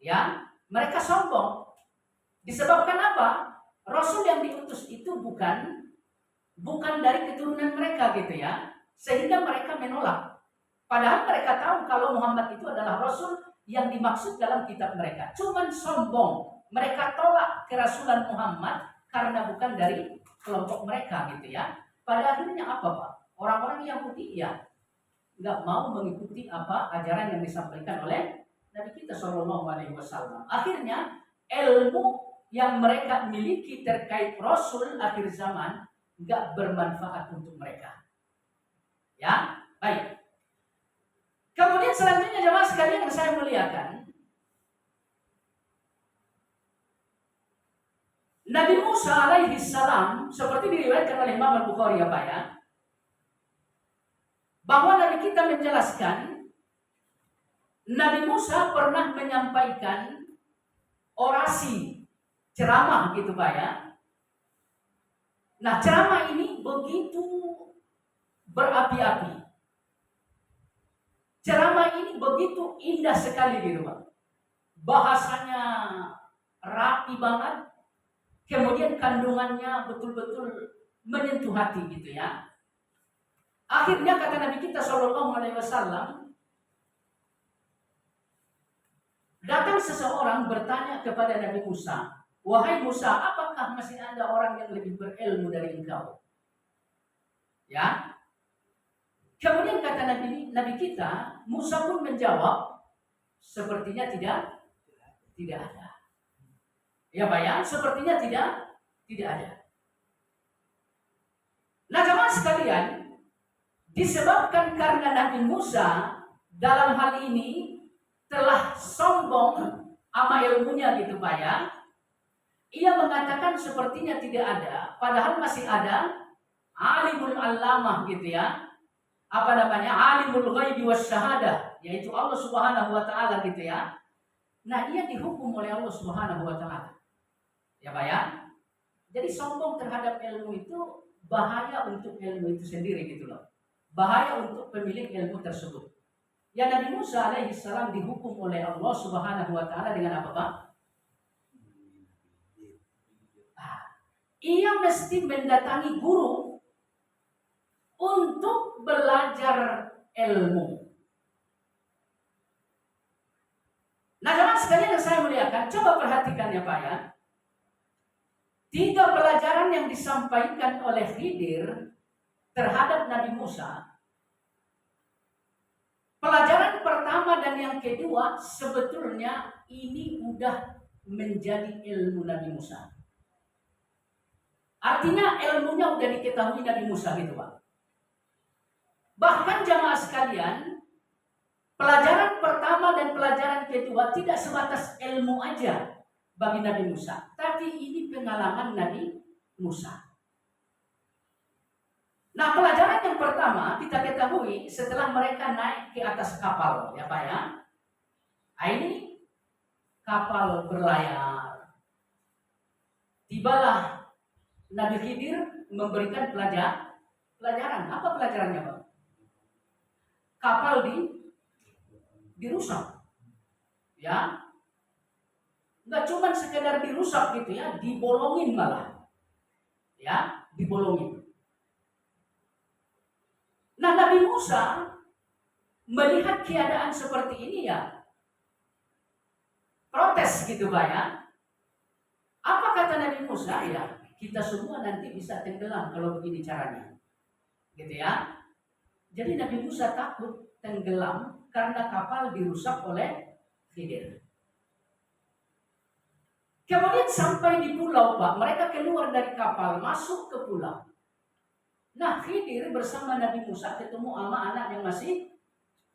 ya mereka sombong. Disebabkan apa? Rasul yang diutus itu bukan dari keturunan mereka gitu ya, sehingga mereka menolak. Padahal mereka tahu kalau Muhammad itu adalah Rasul yang dimaksud dalam kitab mereka. Cuman sombong, mereka tolak kerasulan Muhammad karena bukan dari kelompok mereka gitu ya. Pada akhirnya apa Pak? Orang-orang Yahudi ya nggak mau mengikuti apa ajaran yang disampaikan oleh Nabi kita Shallallahu Alaihi Wasallam. Akhirnya ilmu yang mereka miliki terkait Rasul akhir zaman nggak bermanfaat untuk mereka. Ya, baik. Kemudian selanjutnya jemaah sekalian yang saya muliakan, Nabi Musa alaihi salam seperti diriwayatkan oleh Imam Al-Bukhari ya Pak ya, bahwa Nabi kita menjelaskan Nabi Musa pernah menyampaikan orasi ceramah gitu Pak ya. Nah, ceramah ini begitu berapi-api. Ceramah ini begitu indah sekali gitu Pak. Bahasanya rapi banget. Kemudian kandungannya betul-betul menyentuh hati gitu ya. Akhirnya kata Nabi kita Shallallahu Alaihi Wasallam, datang seseorang bertanya kepada Nabi Musa, wahai Musa, apakah masih ada orang yang lebih berilmu dari engkau? Ya. Kemudian kata Nabi kita, Musa pun menjawab, sepertinya tidak ada. Ya Pak ya, sepertinya tidak ada. Nah jemaah sekalian, disebabkan karena Nabi Musa dalam hal ini telah sombong sama ilmunya gitu Pak ya, ia mengatakan sepertinya tidak ada, padahal masih ada alimul allamah gitu ya, alimul ghaibi wasyahadah, yaitu Allah Subhanahu wa taala gitu ya. Nah, ia dihukum oleh Allah Subhanahu wa taala. Ya Pak ya. Jadi sombong terhadap ilmu itu bahaya untuk ilmu itu sendiri gitu loh. Bahaya untuk pemilik ilmu tersebut. Ya Nabi Musa alaihi salam dihukum oleh Allah Subhanahu wa taala dengan apa Pak? Ia mesti mendatangi guru untuk belajar ilmu. Nah, jemaah sekalian yang saya muliakan, coba perhatikan ya Pak ya. 3 pelajaran yang disampaikan oleh Khidir terhadap Nabi Musa. Pelajaran pertama dan yang kedua sebetulnya ini udah menjadi ilmu Nabi Musa. Artinya ilmunya udah diketahui Nabi Musa gitu Pak. Bahkan jamaah sekalian, pelajaran pertama dan pelajaran kedua tidak sebatas ilmu aja bagi Nabi Musa, tapi ini pengalaman Nabi Musa. Nah, pelajaran yang pertama kita ketahui setelah mereka naik ke atas kapal, ya Pak ya. Nah, ini kapal berlayar. Tibalah Nabi Khidir memberikan pelajaran. Apa pelajarannya, Pak? Kapal dirusak. Ya. Nggak cuma sekedar dirusak gitu ya, dibolongin malah. Ya, dibolongin. Nah, Nabi Musa melihat keadaan seperti ini ya, protes gitu Pak ya. Apa kata Nabi Musa? Ya, kita semua nanti bisa tenggelam kalau begini caranya. Gitu ya. Jadi Nabi Musa takut tenggelam karena kapal dirusak oleh Khidir. Kemudian sampai di pulau Pak, mereka keluar dari kapal, masuk ke pulau. Nah, Khidir bersama Nabi Musa ketemu sama anak yang masih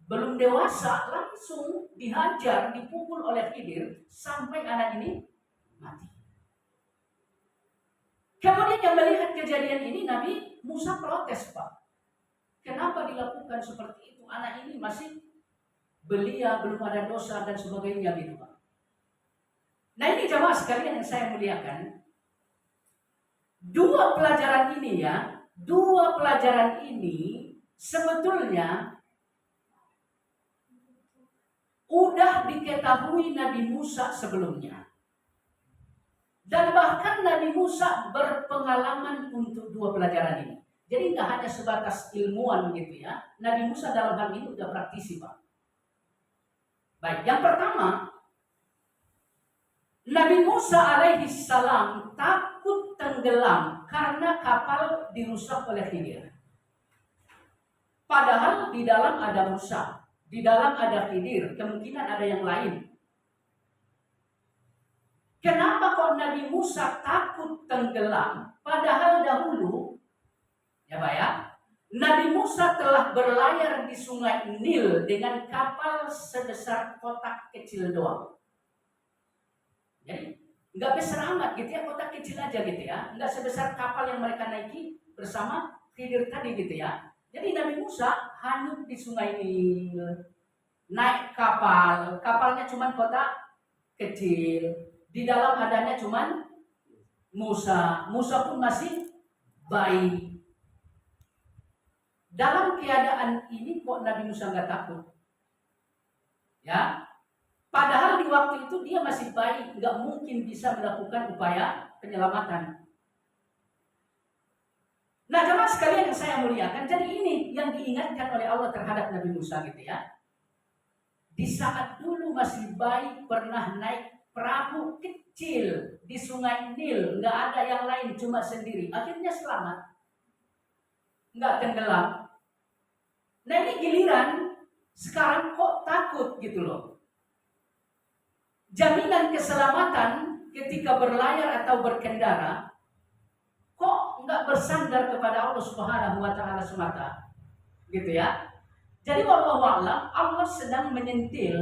belum dewasa, langsung dihajar, dipukul oleh Khidir sampai anak ini mati. Kemudian yang melihat kejadian ini, Nabi Musa protes, Pak. Kenapa dilakukan seperti itu? Anak ini masih belia, belum ada dosa dan sebagainya gitu, Pak. Nah, ini jamaah sekalian yang saya muliakan. Dua pelajaran ini sebetulnya udah diketahui Nabi Musa sebelumnya. Dan bahkan Nabi Musa berpengalaman untuk dua pelajaran ini. Jadi nggak hanya sebatas ilmuwan gitu ya. Nabi Musa dalam hal ini udah praktisi, Pak. Baik, yang pertama, Nabi Musa alaihi salam takut tenggelam karena kapal dirusak oleh Khidir. Padahal di dalam ada Musa, di dalam ada Khidir, kemungkinan ada yang lain. Kenapa kok Nabi Musa takut tenggelam? Padahal dahulu, ya Pak ya, Nabi Musa telah berlayar di sungai Nil dengan kapal sebesar kotak kecil doang. Jadi nggak besar amat gitu ya, kotak kecil aja gitu ya, nggak sebesar kapal yang mereka naiki bersama Khidir tadi gitu ya. Jadi Nabi Musa hanyut di sungai Nil, naik kapal, kapalnya cuma kotak kecil, di dalam adanya cuma Musa pun masih bayi. Dalam keadaan ini kok Nabi Musa nggak takut? Ya, padahal di waktu itu dia masih bayi, nggak mungkin bisa melakukan upaya penyelamatan. Nah, jemaah sekalian yang saya muliakan, jadi ini yang diingatkan oleh Allah terhadap Nabi Musa gitu ya. Di saat dulu masih bayi pernah naik perahu kecil di sungai Nil, nggak ada yang lain, cuma sendiri. Akhirnya selamat, nggak tenggelam. Nah, ini giliran sekarang kok takut gitu loh. Jaminan keselamatan ketika berlayar atau berkendara kok nggak bersandar kepada Allah Subhanahu wa taala semata. Gitu ya. Jadi wallahu a'lam, Allah sedang menyentil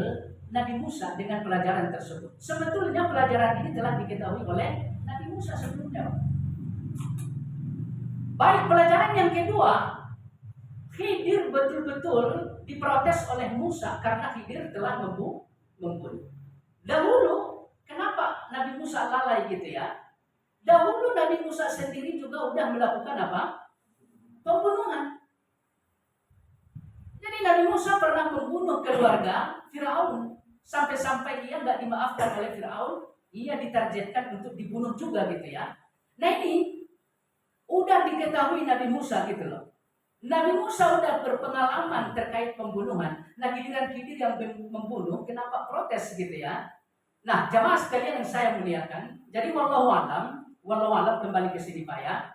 Nabi Musa dengan pelajaran tersebut. Sebetulnya pelajaran ini telah diketahui oleh Nabi Musa sebelumnya. Baik, pelajaran yang kedua, Khidir betul-betul diprotes oleh Musa karena Khidir telah membunuh. Dahulu, kenapa Nabi Musa lalai gitu ya? Dahulu Nabi Musa sendiri juga udah melakukan apa? Pembunuhan. Jadi Nabi Musa pernah membunuh keluarga Firaun. Sampai-sampai dia nggak dimaafkan oleh Firaun, ia ditargetkan untuk dibunuh juga gitu ya. Nah, ini udah diketahui Nabi Musa gitu loh. Nabi Musa udah berpengalaman terkait pembunuhan. Nah, giliran Khidir yang membunuh, kenapa protes gitu ya? Nah, jamaah sekalian yang saya muliakan, jadi wallahu alam kembali ke sini Pak ya.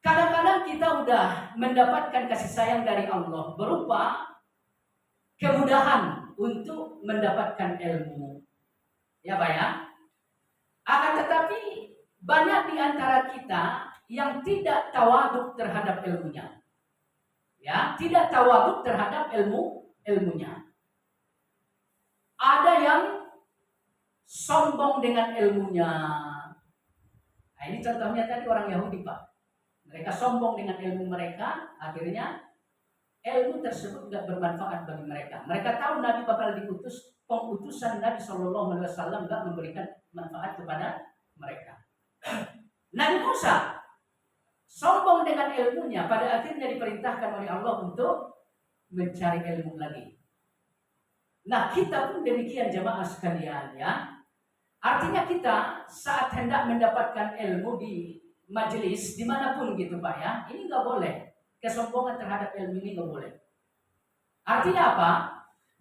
Kadang-kadang kita udah mendapatkan kasih sayang dari Allah berupa kemudahan untuk mendapatkan ilmu. Ya Pak ya. Akan tetapi banyak di antara kita yang tidak tawaduk terhadap ilmunya. Ya, tidak tawaduk terhadap ilmunya. Ada yang sombong dengan ilmunya. Nah, ini contohnya tadi orang Yahudi, Pak. Mereka sombong dengan ilmu mereka, akhirnya ilmu tersebut tidak bermanfaat bagi mereka. Mereka tahu Nabi bakal diutus, pengutusan Nabi Shallallahu Alaihi Wasallam tidak memberikan manfaat kepada mereka. Nabi Musa sombong dengan ilmunya, pada akhirnya diperintahkan oleh Allah untuk mencari ilmu lagi. Nah, kita pun demikian jemaah sekalian ya. Artinya kita saat hendak mendapatkan ilmu di majelis dimanapun gitu Pak ya, ini nggak boleh. Kesombongan terhadap ilmu ini nggak boleh. Artinya apa?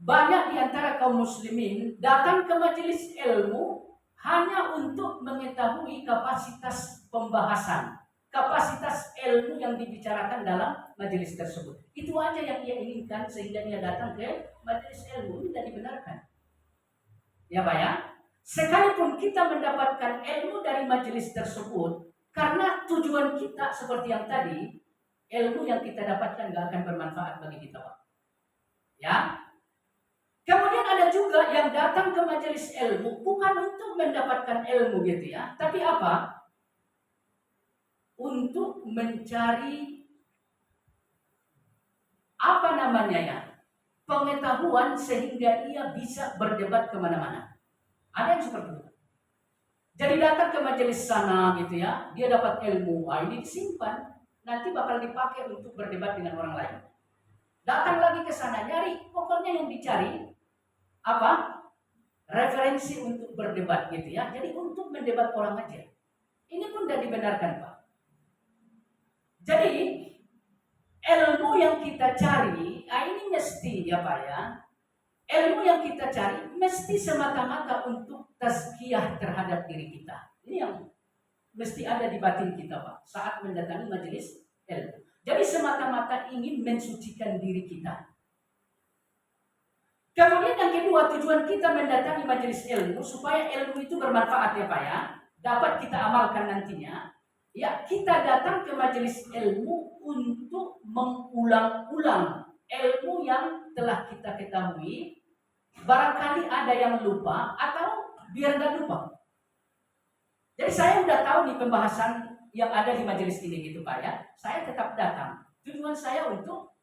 Banyak di antara kaum muslimin datang ke majelis ilmu hanya untuk mengetahui kapasitas pembahasan, kapasitas ilmu yang dibicarakan dalam majelis tersebut. Itu aja yang ia inginkan sehingga dia datang ke majelis ilmu. Ini tidak dibenarkan. Ya Pak ya? Sekalipun kita mendapatkan ilmu dari majelis tersebut, karena tujuan kita seperti yang tadi, ilmu yang kita dapatkan gak akan bermanfaat bagi kita Pak. Ya. Kemudian ada juga yang datang ke majelis ilmu bukan untuk mendapatkan ilmu gitu ya, tapi apa? Untuk mencari apa namanya ya, pengetahuan sehingga ia bisa berdebat kemana-mana. Ada yang seperti itu. Jadi datang ke majelis sana gitu ya, dia dapat ilmu, ini disimpan, nanti bakal dipakai untuk berdebat dengan orang lain. Datang lagi ke sana, nyari, pokoknya yang dicari apa? Referensi untuk berdebat gitu ya. Jadi untuk mendebat orang aja. Ini pun tidak dibenarkan Pak. Jadi ilmu yang kita cari, ini mesti ya Pak ya. Ilmu yang kita cari mesti semata-mata untuk tazkiyah terhadap diri kita. Ini yang mesti ada di batin kita Pak saat mendatangi majelis ilmu. Jadi semata-mata ingin mensucikan diri kita. Kemudian yang kedua, tujuan kita mendatangi majelis ilmu supaya ilmu itu bermanfaat ya Pak ya, dapat kita amalkan nantinya. Ya, kita datang ke majelis ilmu untuk mengulang-ulang ilmu yang telah kita ketahui. Barangkali ada yang lupa atau biar nggak lupa. Jadi saya udah tahu nih pembahasan yang ada di majelis ini gitu Pak ya. Saya tetap datang. Tujuan saya untuk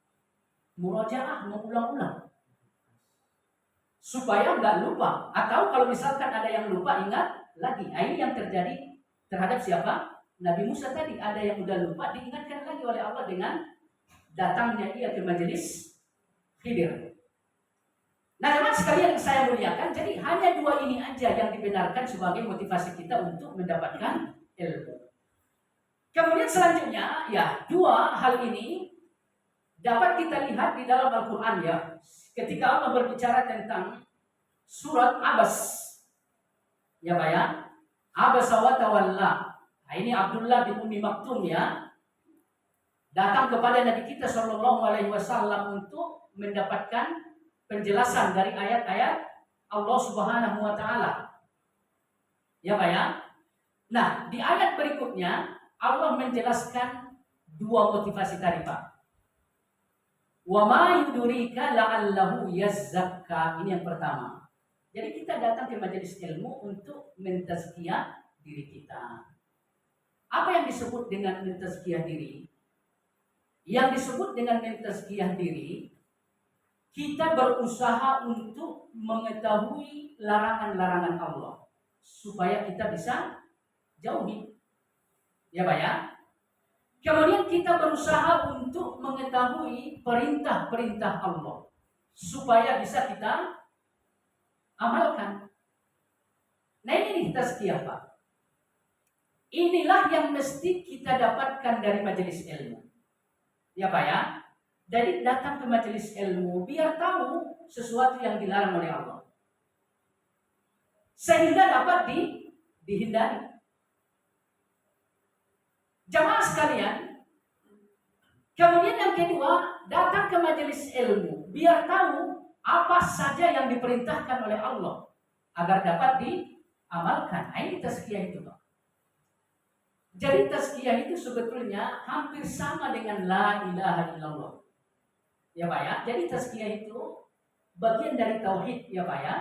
murojaah, mengulang-ulang. Supaya nggak lupa, atau kalau misalkan ada yang lupa ingat lagi. Ini yang terjadi terhadap siapa? Nabi Musa tadi, ada yang udah lupa diingatkan lagi oleh Allah dengan datangnya ia ke majelis Khidir. Nah teman sekalian yang saya muliakan, jadi hanya dua ini aja yang dibenarkan sebagai motivasi kita untuk mendapatkan ilmu. Kemudian selanjutnya ya, dua hal ini dapat kita lihat di dalam Al-Quran ya. Ketika Allah berbicara tentang surat Abas, ya Pak ya, Abasa wa tawalla. Nah, ini Abdullah bin Ummi Maktum ya, datang kepada Nabi kita Shallallahu Alaihi Wasallam untuk mendapatkan penjelasan dari ayat-ayat Allah Subhanahu Wa Taala, ya Pak ya. Nah di ayat berikutnya Allah menjelaskan dua motivasi tadi Pak. Wa ma yudrika la'allahu yazzakka. Ini yang pertama. Jadi kita datang ke majelis ilmu untuk mentazkiyah diri kita. Apa yang disebut dengan mentazkiyah diri? Yang disebut dengan mentazkiyah diri, kita berusaha untuk mengetahui larangan-larangan Allah supaya kita bisa jauhi. Ya Pak ya? Kemudian kita berusaha untuk mengetahui perintah-perintah Allah supaya bisa kita amalkan. Nah ini tazkiyah Pak. Inilah yang mesti kita dapatkan dari majelis ilmu. Ya Pak ya. Jadi datang ke majelis ilmu biar tahu sesuatu yang dilarang oleh Allah. Sehingga dapat dihindari. Jamaah sekalian, kemudian yang kedua, datang ke majelis ilmu biar tahu apa saja yang diperintahkan oleh Allah agar dapat diamalkan. Ini tazkiyah itu Pak. Jadi tazkiyah itu sebetulnya hampir sama dengan la ilaha illallah. Ya Pak ya. Jadi tazkiyah itu bagian dari tauhid ya Pak ya.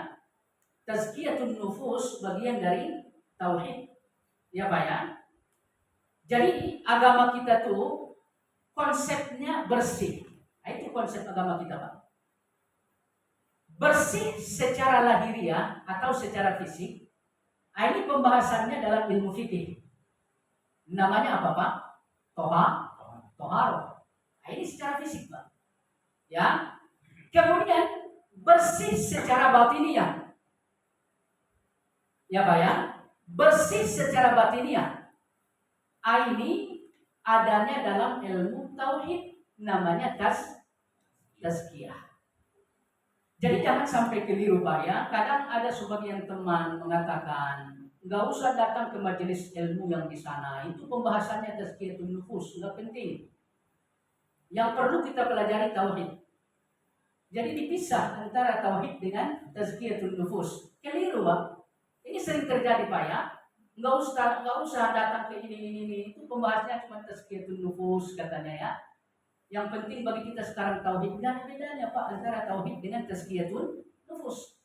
Tazkiyatun nufus bagian dari tauhid. Ya Pak ya. Jadi agama kita tuh konsepnya bersih. Nah, itu konsep agama kita, Pak. Bersih secara lahiriah atau secara fisik. Nah, ini pembahasannya dalam ilmu fikih. Namanya apa, Pak? Toharo. Nah, ini secara fisik, Pak. Ya. Kemudian bersih secara batiniah. Ya, Pak ya. Bersih secara batiniah. Ini adanya dalam ilmu tauhid, namanya tazkiyah. Jadi jangan sampai keliru, Pak ya. Kadang ada sebagian teman mengatakan, nggak usah datang ke majelis ilmu yang di sana. Itu pembahasannya tazkiyatun nufus, nggak penting. Yang perlu kita pelajari tauhid. Jadi dipisah antara tauhid dengan tazkiyatun nufus. Keliru, Pak. Ini sering terjadi, Pak ya. Nggak usah datang ke ini. Itu pembahasannya cuma tazkiyatun nufus katanya ya. Yang penting bagi kita sekarang tauhid. Nggak ada bedanya, Pak, antara tauhid dengan tazkiyatun nufus.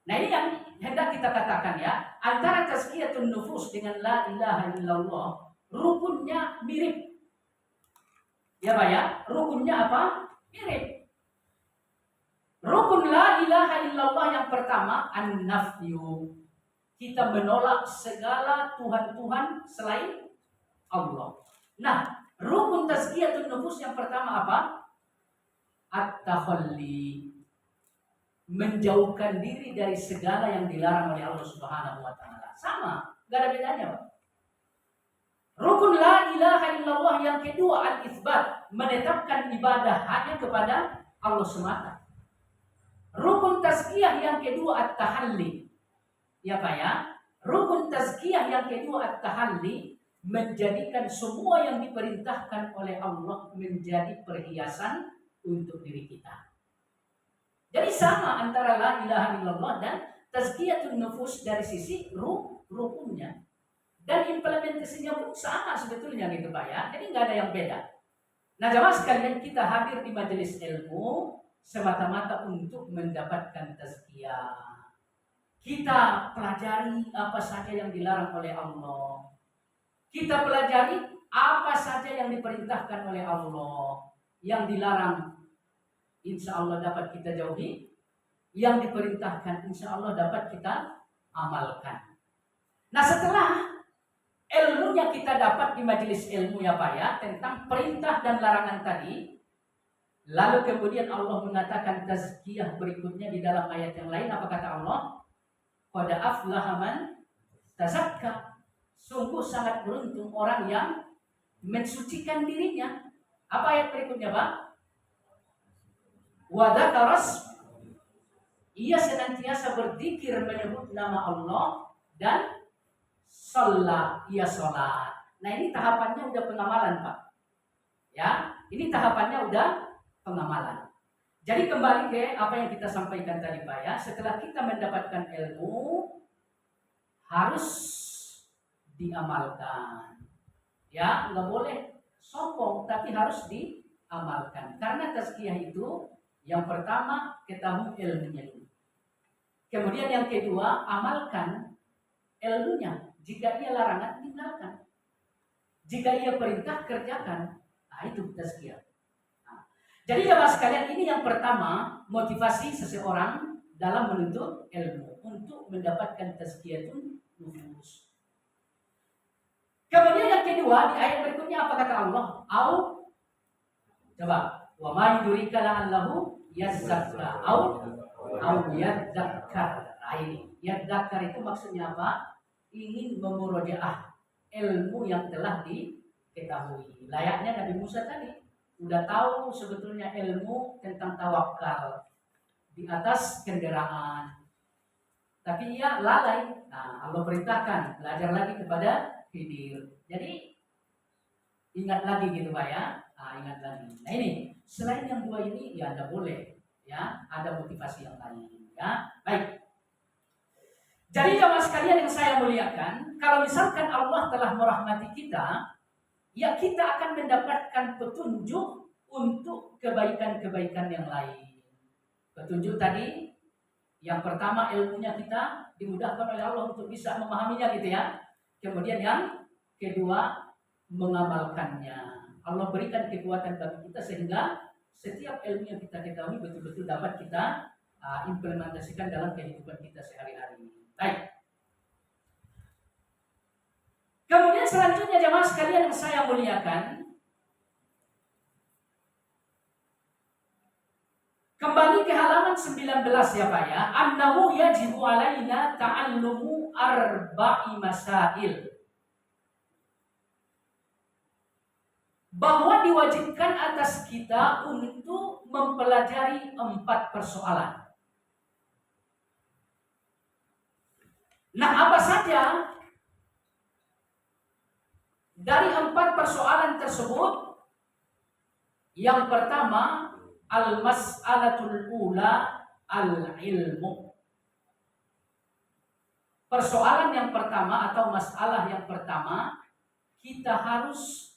Nah, ini yang hendak kita katakan ya. Antara tazkiyatun nufus dengan la ilaha illallah, rukunnya mirip. Ya, Pak ya. Rukunnya apa? Mirip. Rukun la ilaha illallah yang pertama an-nafyu. Kita menolak segala Tuhan-Tuhan selain Allah. Nah, rukun tazkiyatun nufus yang pertama apa? At-takhalli. Menjauhkan diri dari segala yang dilarang oleh Allah Subhanahu wa taala. Sama, enggak ada bedanya, Pak. Rukun la ilaha illallah yang kedua al-itsbat, menetapkan ibadah hanya kepada Allah semata. Rukun tazkiyah yang kedua at-tahalli. Ya, Pak ya. Rukun tazkiyah yang kedua at-tahalli, menjadikan semua yang diperintahkan oleh Allah menjadi perhiasan untuk diri kita. Jadi sama antara la ilaha illallah dan tazkiyatun nufus dari sisi rukunnya. Dan implementasinya pun sama sebetulnya gitu, Pak ya. Jadi nggak ada yang beda. Nah, jamaah sekalian, kita hadir di majelis ilmu semata-mata untuk mendapatkan tazkiyah. Kita pelajari apa saja yang dilarang oleh Allah. Kita pelajari apa saja yang diperintahkan oleh Allah. Yang dilarang, insya Allah dapat kita jauhi. Yang diperintahkan, insya Allah dapat kita amalkan. Nah, setelah ilmunya kita dapat di majelis ilmu ya, Pak ya, tentang perintah dan larangan tadi, lalu kemudian Allah mengatakan tazkiyah berikutnya di dalam ayat yang lain. Apa kata Allah? Qad aflaha man tazakka. Sungguh sangat beruntung orang yang mensucikan dirinya. Apa ayat berikutnya, Pak? Wa dzakaras, ia senantiasa berzikir menyebut nama Allah dan sholat, ia sholat. Nah, ini tahapannya udah pengamalan, Pak. Ya, ini tahapannya udah pengamalan. Jadi kembali ke apa yang kita sampaikan tadi, Pak ya. Setelah kita mendapatkan ilmu, harus diamalkan. Ya, nggak boleh sombong, tapi harus diamalkan. Karena tazkiyah itu yang pertama ketahui ilmunya dulu. Kemudian yang kedua, amalkan ilmunya. Jika ia larangan, tinggalkan. Jika ia perintah, kerjakan. Nah, itu tazkiyah. Nah, jadi jemaah sekalian, ini yang pertama, motivasi seseorang dalam menuntut ilmu untuk mendapatkan tazkiyatun nufus. Kemudian yang kedua, di ayat berikutnya apa kata Allah? Coba, wa ma yudrika la'allahu yazzakka au yadzakkar. Nah, ini yadzakkar itu maksudnya apa? Ingin memurojaah ilmu yang telah diketahui. Layaknya Nabi Musa tadi udah tahu sebetulnya ilmu tentang tawakal di atas kendaraan, tapi ia lalai. Nah, Allah perintahkan belajar lagi kepada Khidir. Jadi ingat lagi gitu, Pak ya. Nah, ingat lagi. Nah, ini selain yang dua ini ya Anda boleh ya, ada motivasi yang lain ya. Baik. Jadi jamaah sekalian yang saya muliakan, kalau misalkan Allah telah merahmati kita, ya kita akan mendapatkan petunjuk untuk kebaikan-kebaikan yang lain. Petunjuk tadi, yang pertama ilmunya kita dimudahkan oleh Allah untuk bisa memahaminya gitu ya. Kemudian yang kedua, mengamalkannya. Allah berikan kekuatan bagi kita sehingga setiap ilmu yang kita ketahui betul-betul dapat kita implementasikan dalam kehidupan kita sehari-hari. Baik. Kemudian selanjutnya jemaah sekalian yang saya muliakan, kembali ke halaman 19 ya Pak ya. Annahu yajibu alaina ta'allumu arba'i masail. Bahwa diwajibkan atas kita untuk mempelajari 4 persoalan. Nah, apa saja dari 4 persoalan tersebut? Yang pertama, al-mas'alatul ula al-ilmu. Persoalan yang pertama atau masalah yang pertama, kita harus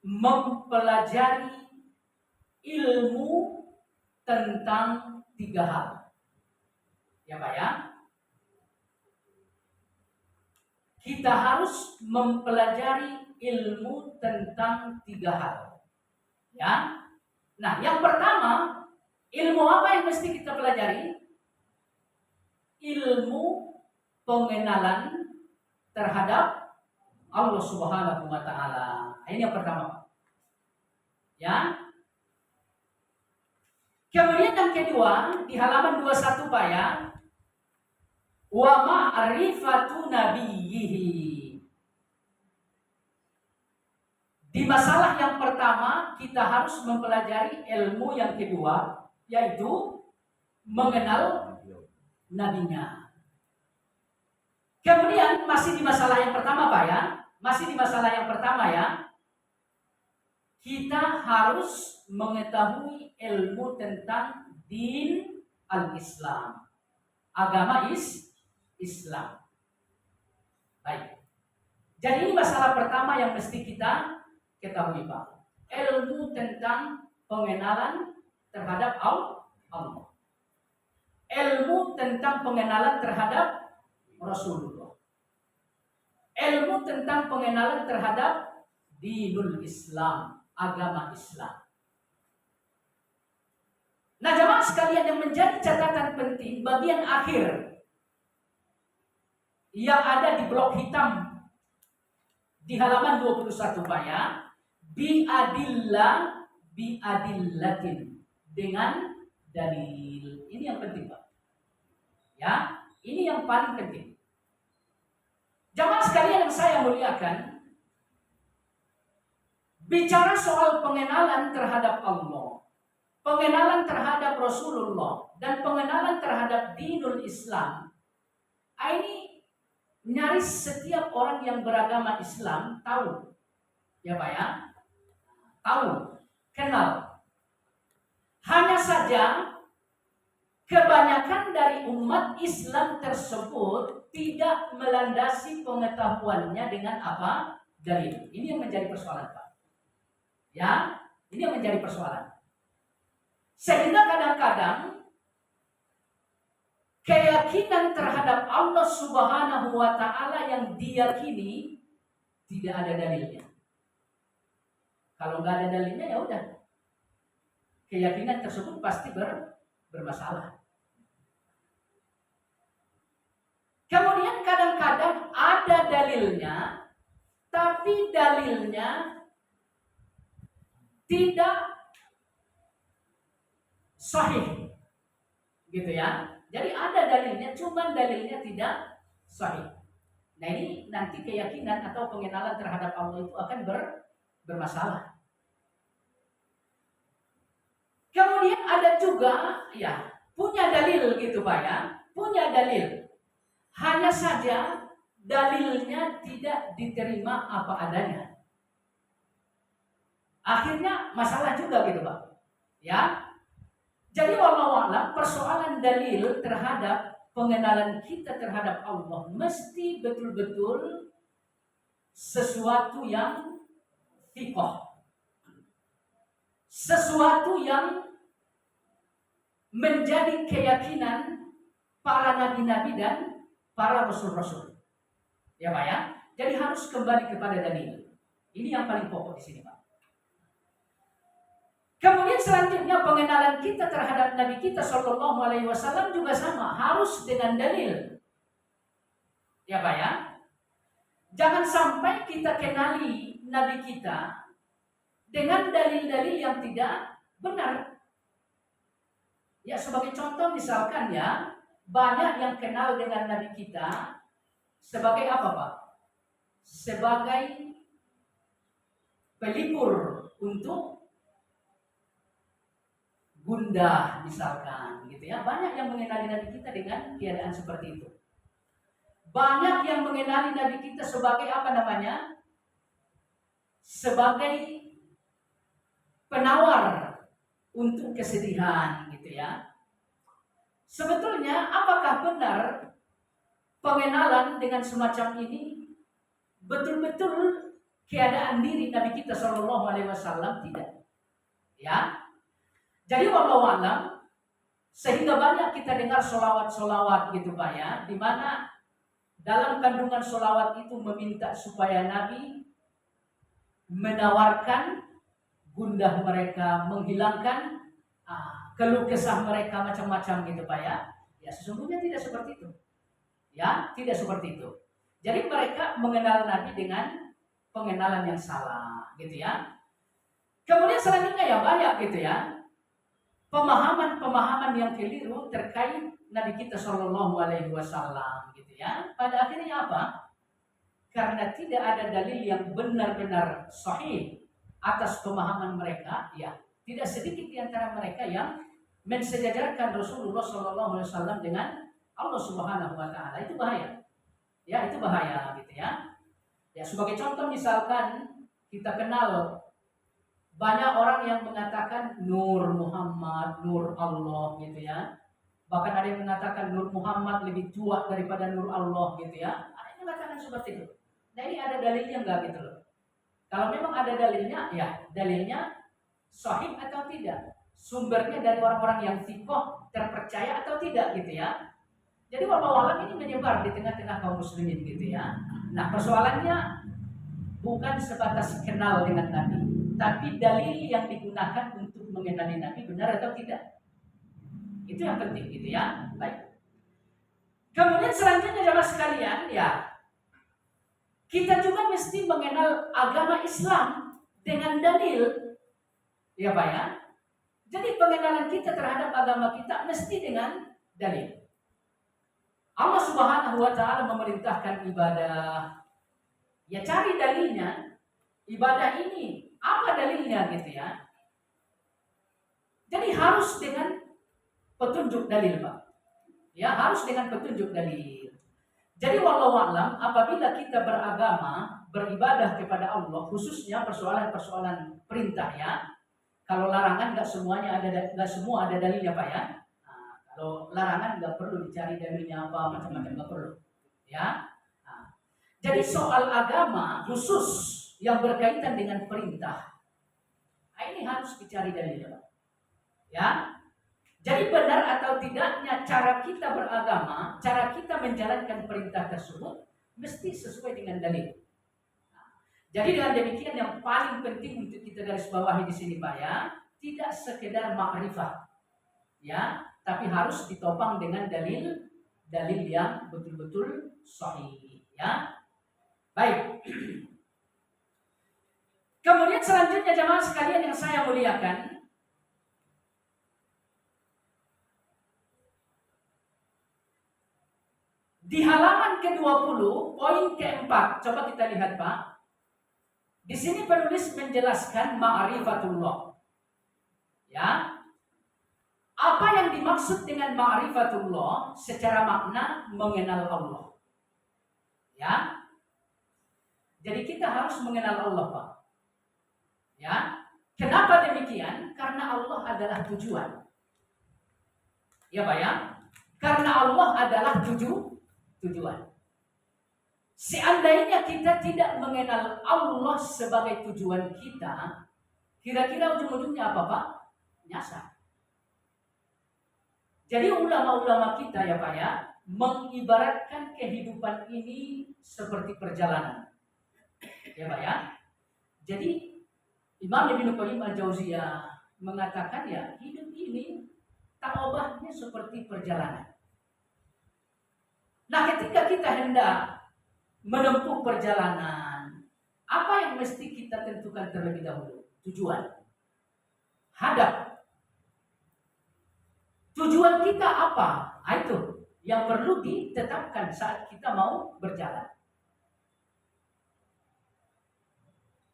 mempelajari ilmu tentang 3 hal. Ya Pak ya. Kita harus mempelajari ilmu tentang 3 hal. Ya. Nah, yang pertama, ilmu apa yang mesti kita pelajari? Ilmu pengenalan terhadap Allah Subhanahu wa taala. Ini yang pertama. Ya. Kemudian yang kedua, di halaman 21 Pak ya. Wa ma'rifatu nabiyhi. Di masalah yang pertama, kita harus mempelajari ilmu yang kedua, yaitu mengenal nabinya. Kemudian masih di masalah yang pertama Pak ya. Masih di masalah yang pertama ya. Kita harus mengetahui ilmu tentang din al-Islam. Agama Islam. Baik. Jadi ini masalah pertama yang mesti kita ketahui Pak. Ilmu tentang pengenalan terhadap Allah. Ilmu tentang pengenalan terhadap Rasulullah. Ilmu tentang pengenalan terhadap dinul Islam, agama Islam. Nah, jemaah sekalian, yang menjadi catatan penting bagian akhir yang ada di blok hitam di halaman 21 Pak ya. Biadillatin, dengan dalil. Ini yang penting Pak. Ya, ini yang paling penting. Jemaah sekalian yang saya muliakan, bicara soal pengenalan terhadap Allah, pengenalan terhadap Rasulullah, dan pengenalan terhadap dinul Islam, ini nyaris setiap orang yang beragama Islam tahu. Ya Pak ya, tahu, kenal. Hanya saja kebanyakan dari umat Islam tersebut tidak melandasi pengetahuannya dengan apa? Dalil. Ini yang menjadi persoalan Pak. Ya, ini yang menjadi persoalan. Sehingga kadang-kadang keyakinan terhadap Allah Subhanahu wa taala yang diyakini tidak ada dalilnya. Kalau nggak ada dalilnya ya udah. Keyakinan tersebut pasti bermasalah. Kemudian kadang-kadang ada dalilnya, tapi dalilnya tidak sahih, gitu ya. Jadi ada dalilnya, cuman dalilnya tidak sahih. Nah, ini nanti keyakinan atau pengenalan terhadap Allah itu akan bermasalah. Kemudian ada juga ya punya dalil gitu Pak ya, punya dalil. Hanya saja dalilnya tidak diterima apa adanya. Akhirnya masalah juga gitu Pak. Ya. Jadi wallahu a'lam, persoalan dalil terhadap pengenalan kita terhadap Allah mesti betul-betul sesuatu yang thiqah. Sesuatu yang menjadi keyakinan para nabi-nabi dan para rasul-rasul. Ya Pak ya. Jadi harus kembali kepada dalil. Ini yang paling pokok di sini, Pak. Kemudian selanjutnya pengenalan kita terhadap Nabi kita Shallallahu Alaihi Wasallam juga sama, harus dengan dalil. Ya Pak ya. Jangan sampai kita kenali Nabi kita dengan dalil-dalil yang tidak benar. Ya sebagai contoh misalkan ya, banyak yang kenal dengan Nabi kita sebagai apa Pak? Sebagai pelipur untuk gundah misalkan gitu ya. Banyak yang mengenali Nabi kita dengan keadaan seperti itu. Banyak yang mengenali Nabi kita sebagai apa namanya? Sebagai penawar untuk kesedihan gitu ya. Sebetulnya apakah benar pengenalan dengan semacam ini betul-betul keadaan diri Nabi kita Shallallahu Alaihi Wasallam? Tidak. Ya. Jadi wallahu a'lam, sehingga banyak kita dengar solawat-solawat gitu Pak ya, di mana dalam kandungan solawat itu meminta supaya Nabi menawarkan gundah mereka, menghilangkan keluh kesah mereka macam-macam gitu Pak ya. Ya sesungguhnya tidak seperti itu. Ya, tidak seperti itu. Jadi mereka mengenal Nabi dengan pengenalan yang salah gitu ya. Kemudian selanjutnya ya banyak gitu ya, pemahaman-pemahaman yang keliru terkait Nabi kita Shallallahu Alaihi Wasallam gitu ya. Pada akhirnya apa? Karena tidak ada dalil yang benar-benar sahih atas pemahaman mereka, ya tidak sedikit di antara mereka yang mensejajarkan Rasulullah Shallallahu Alaihi Wasallam dengan Allah Subhanahu Wa Taala. Itu bahaya, ya itu bahaya gitu ya. Ya sebagai contoh misalkan kita kenal banyak orang yang mengatakan Nur Muhammad, Nur Allah gitu ya. Bahkan ada yang mengatakan Nur Muhammad lebih tua daripada Nur Allah gitu ya. Ada yang mengatakan seperti itu. Nah ini ada dalilnya enggak gitu loh. Kalau memang ada dalilnya, ya dalilnya sahih atau tidak. Sumbernya dari orang-orang yang thiqah, terpercaya atau tidak gitu ya. Jadi wallahu ini menyebar di tengah-tengah kaum muslimin gitu ya. Nah persoalannya bukan sebatas kenal dengan Nabi, tapi dalil yang digunakan untuk mengenali Nabi benar atau tidak. Itu yang penting gitu ya. Baik. Kemudian selanjutnya jemaah sekalian ya, kita juga mesti mengenal agama Islam dengan dalil. Ya Pak ya. Jadi pengenalan kita terhadap agama kita mesti dengan dalil. Allah Subhanahu wa taala memerintahkan ibadah. Ya cari dalilnya. Ibadah ini apa dalilnya gitu ya. Jadi harus dengan petunjuk dalil Pak. Ya harus dengan petunjuk dalil. Jadi wallahu a'lam, apabila kita beragama, beribadah kepada Allah, khususnya persoalan-persoalan perintah ya. Kalau larangan nggak semua ada dalilnya Pak ya. Nah, kalau larangan nggak perlu dicari dalilnya apa macam-macam, nggak perlu. Ya. Nah, jadi soal agama khusus yang berkaitan dengan perintah, nah, ini harus dicari dalilnya Pak. Ya. Jadi benar atau tidaknya cara kita beragama, cara kita menjalankan perintah tersebut mesti sesuai dengan dalil. Nah, jadi dengan demikian yang paling penting untuk kita garis bawahi di sini Pak ya, tidak sekedar makrifat, ya, tapi harus ditopang dengan dalil yang betul-betul sahih, ya. Baik. Kemudian selanjutnya jemaah sekalian yang saya muliakan, di halaman ke-20, poin keempat, coba kita lihat Pak. Di sini penulis menjelaskan ma'rifatullah. Ya. Apa yang dimaksud dengan ma'rifatullah secara makna mengenal Allah. Ya. Jadi kita harus mengenal Allah Pak. Ya. Kenapa demikian? Karena Allah adalah tujuan. Ya Pak ya. Karena Allah adalah tujuan. Seandainya kita tidak mengenal Allah sebagai tujuan kita, kira-kira ujung-ujungnya apa Pak? Nyasar. Jadi ulama-ulama kita ya Pak ya, mengibaratkan kehidupan ini seperti perjalanan. Ya Pak ya. Jadi Imam Ibnu Qayyim Al-Jauziyah mengatakan ya hidup ini tak ubahnya seperti perjalanan. Nah, ketika kita hendak menempuh perjalanan, apa yang mesti kita tentukan terlebih dahulu? Tujuan, hadap. Tujuan kita apa? Itu yang perlu ditetapkan saat kita mau berjalan.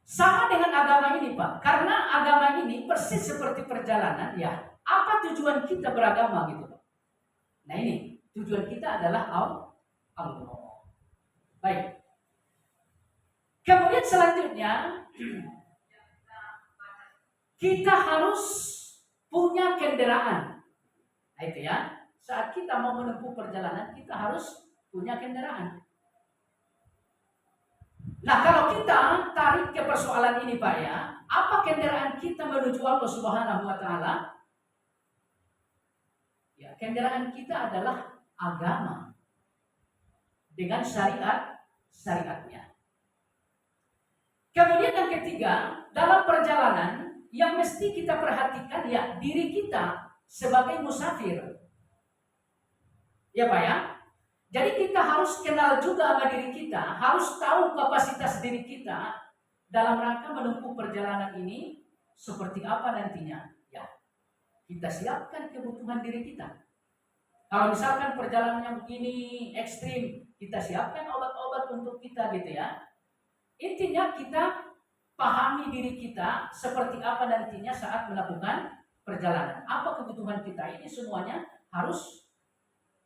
Sama dengan agama ini, Pak. Karena agama ini persis seperti perjalanan, ya. Apa tujuan kita beragama gitu, Pak? Nah, ini tujuan kita adalah Allah. Baik. Kemudian selanjutnya kita harus punya kendaraan. Nah, itu ya. Saat kita mau menempuh perjalanan, kita harus punya kendaraan. Nah, kalau kita tarik ke persoalan ini, Pak ya, apa kendaraan kita menuju Allah Subhanahu wa taala? Ya, kendaraan kita adalah agama dengan syariatnya. Kemudian yang ketiga, dalam perjalanan yang mesti kita perhatikan ya diri kita sebagai musafir. Ya, Pak ya. Jadi kita harus kenal juga sama diri kita, harus tahu kapasitas diri kita dalam rangka menempuh perjalanan ini seperti apa nantinya. Ya, kita siapkan kebutuhan diri kita. Kalau misalkan perjalanan yang begini ekstrim, kita siapkan obat-obat untuk kita gitu ya. Intinya kita pahami diri kita seperti apa nantinya saat melakukan perjalanan. Apa kebutuhan kita ini semuanya harus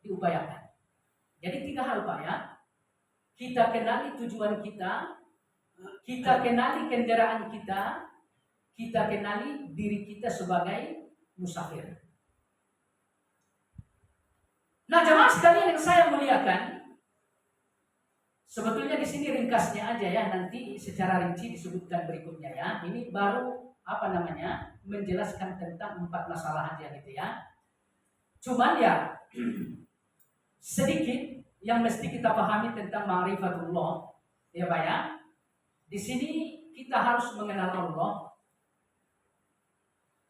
diupayakan. Jadi 3 hal, Pak ya. Kita kenali tujuan kita kenali kendaraan kita kenali diri kita sebagai musafir. Nah, jemaah sekalian yang saya muliakan, sebetulnya di sini ringkasnya aja ya, nanti secara rinci disebutkan berikutnya ya. Ini baru menjelaskan tentang 4 masalah aja gitu ya. Cuman ya sedikit yang mesti kita pahami tentang ma'rifatullah, ya Pak ya. Di sini kita harus mengenal Allah.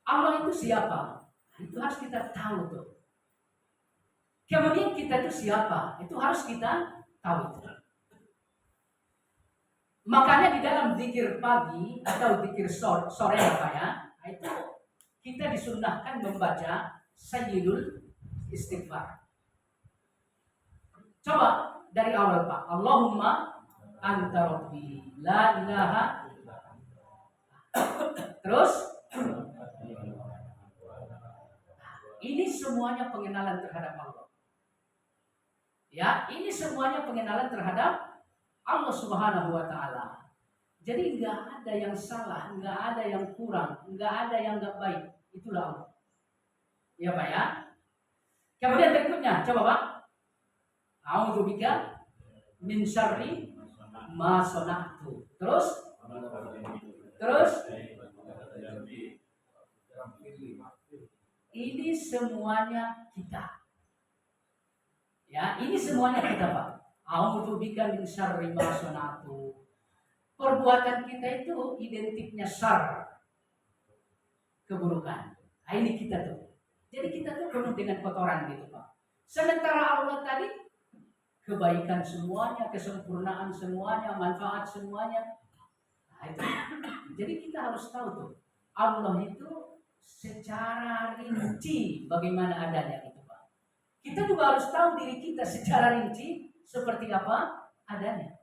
Allah itu siapa? Itu harus kita tahu tuh. Kemudian kita itu siapa? Itu harus kita tahu tuh. Makanya di dalam zikir pagi atau zikir sore ya Pak ya, itu kita disunnahkan membaca Sayyidul Istighfar. Coba dari awal, Pak. Allahumma anta rabbi la ilaha. Terus ini semuanya pengenalan terhadap Allah. Ya, ini semuanya pengenalan terhadap Allah Subhanahu wa taala. Jadi enggak ada yang salah, enggak ada yang kurang, enggak ada yang enggak baik. Itulah Allah. Ya, Pak ya. Kemudian berikutnya, coba Pak. A'udzubika min syarri ma sana'tu. Terus ini semuanya kita. Ya, ini semuanya kita, Pak. A'udzubika min syarri ma sana'tu. Perbuatan kita itu identiknya syar, keburukan. Nah, ini kita tuh. Jadi kita tuh penuh dengan kotoran gitu, Pak. Sementara Allah tadi kebaikan semuanya, kesempurnaan semuanya, manfaat semuanya. Nah, itu. Jadi kita harus tahu tuh, Allah itu secara rinci bagaimana adanya gitu, Pak. Kita juga harus tahu diri kita secara rinci seperti apa adanya.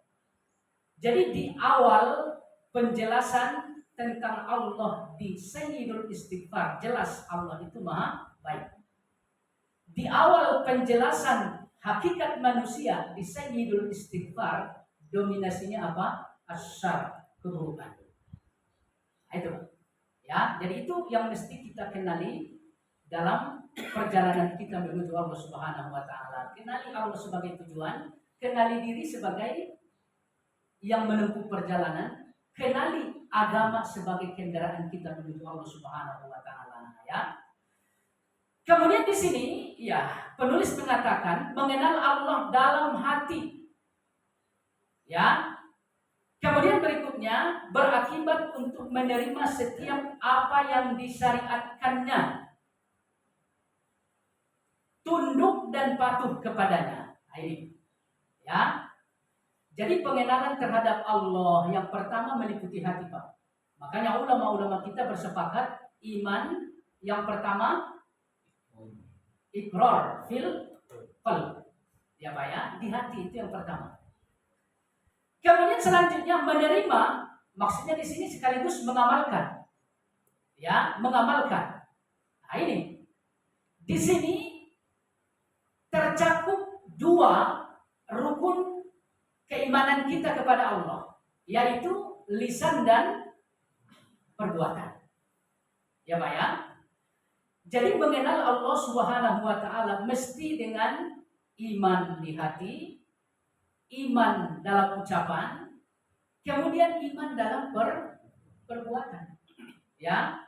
Jadi di awal penjelasan tentang Allah di Sayyidul Istighfar, jelas Allah itu maha baik. Di awal penjelasan hakikat manusia di Sayyidul Istighfar, dominasinya apa? Asyar, keburukan. Nah, itu. Ya, jadi itu yang mesti kita kenali dalam perjalanan kita menuju Allah Subhanahu wa taala. Kenali Allah sebagai tujuan, kenali diri sebagai yang menempuh perjalanan, kenali agama sebagai kendaraan kita menuju Allah Subhanahu wa taala, ya. Kemudian di sini ya penulis mengatakan mengenal Allah dalam hati. Ya. Kemudian berikutnya imannya berakibat untuk menerima setiap apa yang disyariatkannya, tunduk dan patuh kepadanya. Nah, ini ya. Jadi pengenalan terhadap Allah yang pertama meliputi hati, Pak. Makanya ulama-ulama kita bersepakat iman yang pertama iqrar fil qalb. Ya Pak ya, di hati itu yang pertama. Kemudian selanjutnya menerima, maksudnya di sini sekaligus mengamalkan. Ya, mengamalkan. Nah, ini di sini tercakup dua rukun keimanan kita kepada Allah, yaitu lisan dan perbuatan. Ya Pak ya. Jadi mengenal Allah Subhanahu wa taala mesti dengan iman di hati, iman dalam ucapan, kemudian iman dalam perbuatan. Ya.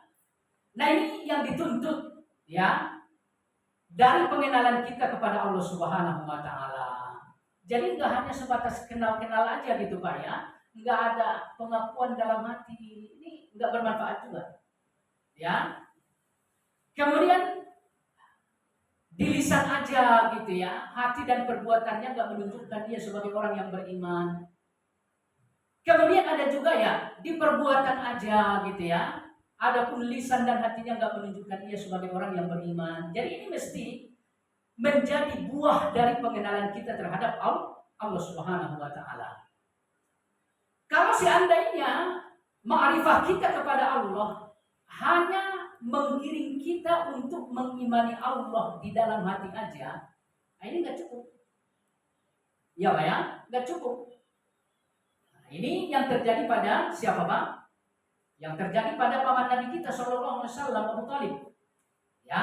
Nah, ini yang dituntut ya dari pengenalan kita kepada Allah Subhanahu wa taala. Jadi nggak hanya sebatas kenal-kenal aja gitu Pak ya. Nggak ada pengakuan dalam hati. Ini nggak bermanfaat juga. Ya. Kemudian di lisan aja gitu ya. Hati dan perbuatannya nggak menunjukkan dia sebagai orang yang beriman. Kemudian ada juga ya di perbuatan aja gitu ya. Adapun lisan dan hatinya nggak menunjukkan dia sebagai orang yang beriman. Jadi ini mesti menjadi buah dari pengenalan kita terhadap Allah Subhanahu wa taala. Kalau seandainya ma'rifah kita kepada Allah hanya menggiring kita untuk mengimani Allah di dalam hati aja, nah ini nggak cukup. Ya Pak ya, nggak cukup. Nah, ini yang terjadi pada siapa Pak? Yang terjadi pada paman Nabi kita Shallallahu Alaihi Wasallam, Abu Thalib. Ya,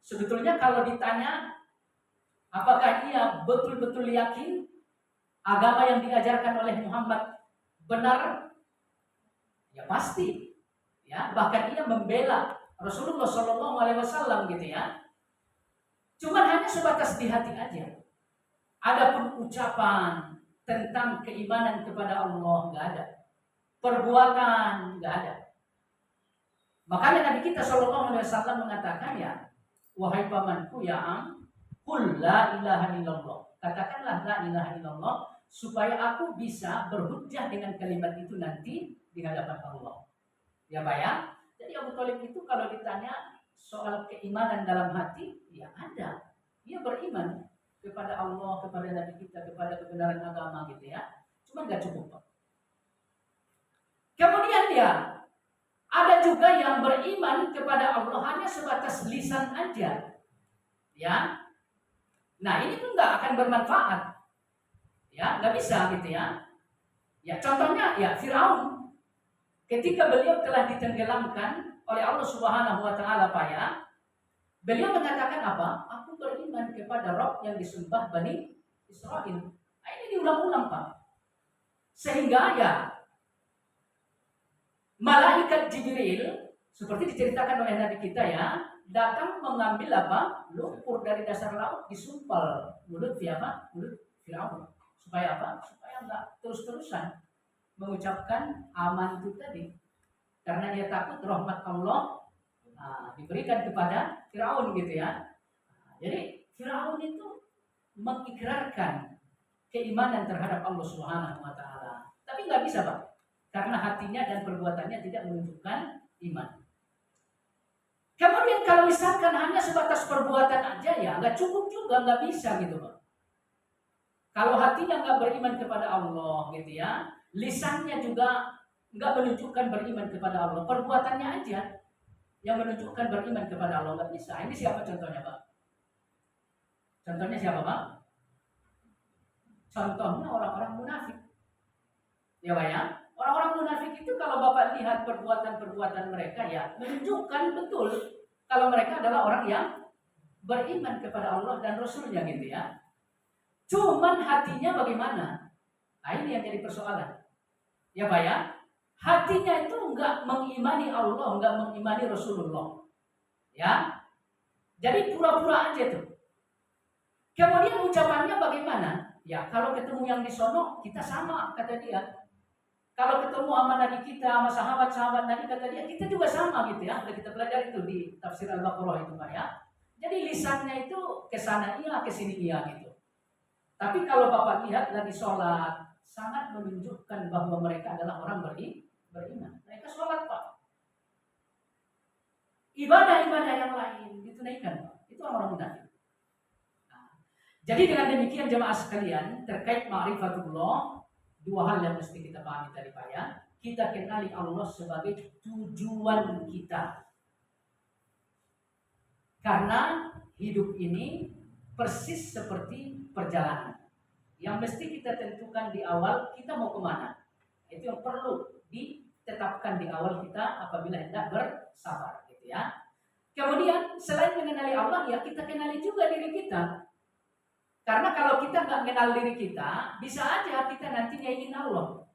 sebetulnya kalau ditanya apakah ia betul-betul yakin agama yang diajarkan oleh Muhammad benar, ya pasti. Ya, bahkan ia membela Rasulullah Shallallahu Alaihi Wasallam gitu ya. Cuman hanya sebatas di hati aja. Adapun ucapan tentang keimanan kepada Allah nggak ada. Perbuatan nggak ada. Makanya Nabi kita Shallallahu Alaihi Wasallam mengatakan ya, wahai pamanku ya am, qul la ilaha illallah. Katakanlah la ilaha illallah supaya aku bisa berhujjah dengan kalimat itu nanti di hadapan Allah. Ya Pak ya. Jadi Abu Thalib itu kalau ditanya soal keimanan dalam hati, ya ada. Dia beriman kepada Allah, kepada Nabi kita, kepada kebenaran agama gitu ya. Cuma nggak cukup Pak. Kemudian ya, ada juga yang beriman kepada Allah hanya sebatas lisan aja. Ya. Nah, ini tuh nggak akan bermanfaat. Ya, nggak bisa gitu ya. Ya, contohnya ya Firaun. Ketika beliau telah ditenggelamkan oleh Allah Subhanahu wa taala Pak ya, beliau mengatakan apa? Aku beriman kepada Rabb yang disembah Bani Israel. Nah, ini diulang-ulang Pak. Sehingga ya malaikat Jibril seperti diceritakan oleh Nabi kita ya, datang mengambil apa? Lumpur dari dasar laut disumpal mulut siapa? Mulut Firaun. Supaya apa? Supaya enggak terus-terusan mengucapkan aman itu tadi. Karena dia takut rahmat Allah diberikan kepada Firaun gitu ya. Jadi Firaun itu mengikrarkan keimanan terhadap Allah Subhanahu wa taala. Tapi nggak bisa, Pak. Karena hatinya dan perbuatannya tidak menunjukkan iman. Kemudian kalau misalkan hanya sebatas perbuatan aja ya nggak cukup juga, nggak bisa gitu Pak. Kalau hatinya nggak beriman kepada Allah gitu ya, lisannya juga nggak menunjukkan beriman kepada Allah, perbuatannya aja yang menunjukkan beriman kepada Allah, nggak bisa. Ini siapa contohnya Pak? Contohnya siapa Pak? Contohnya orang-orang munafik. Ya Pak ya. Orang-orang munafik itu kalau Bapak lihat perbuatan-perbuatan mereka ya menunjukkan betul kalau mereka adalah orang yang beriman kepada Allah dan Rasulnya gitu ya. Cuman hatinya bagaimana? Nah ini yang jadi persoalan. Ya Pak ya. Hatinya itu enggak mengimani Allah, enggak mengimani Rasulullah. Ya. Jadi pura-pura aja tuh. Kemudian ucapannya bagaimana? Ya kalau ketemu yang di sono kita sama kata dia. Kalau ketemu sama Nabi kita, sama sahabat-sahabat Nabi, kata dia, kita juga sama gitu ya. Udah kita pelajari itu di tafsir Al-Baqarah itu Pak ya. Jadi lisannya itu kesana iya, kesini iya gitu. Tapi kalau Bapak lihat lagi sholat, sangat menunjukkan bahwa mereka adalah orang beriman. Mereka sholat Pak. Ibadah-ibadah yang lain ditunaikan Pak. Itu orang munafik. Nah, jadi dengan demikian jemaah sekalian, terkait ma'rifatullah, dua hal yang mesti kita pahami tadi Pak ya. Kita kenali Allah sebagai tujuan kita. Karena hidup ini persis seperti perjalanan. Yang mesti kita tentukan di awal, kita mau kemana. Itu yang perlu ditetapkan di awal kita apabila hendak bersabar. Gitu ya. Kemudian selain mengenali Allah, ya kita kenali juga diri kita. Karena kalau kita nggak kenal diri kita, bisa aja kita nantinya ingin Allah.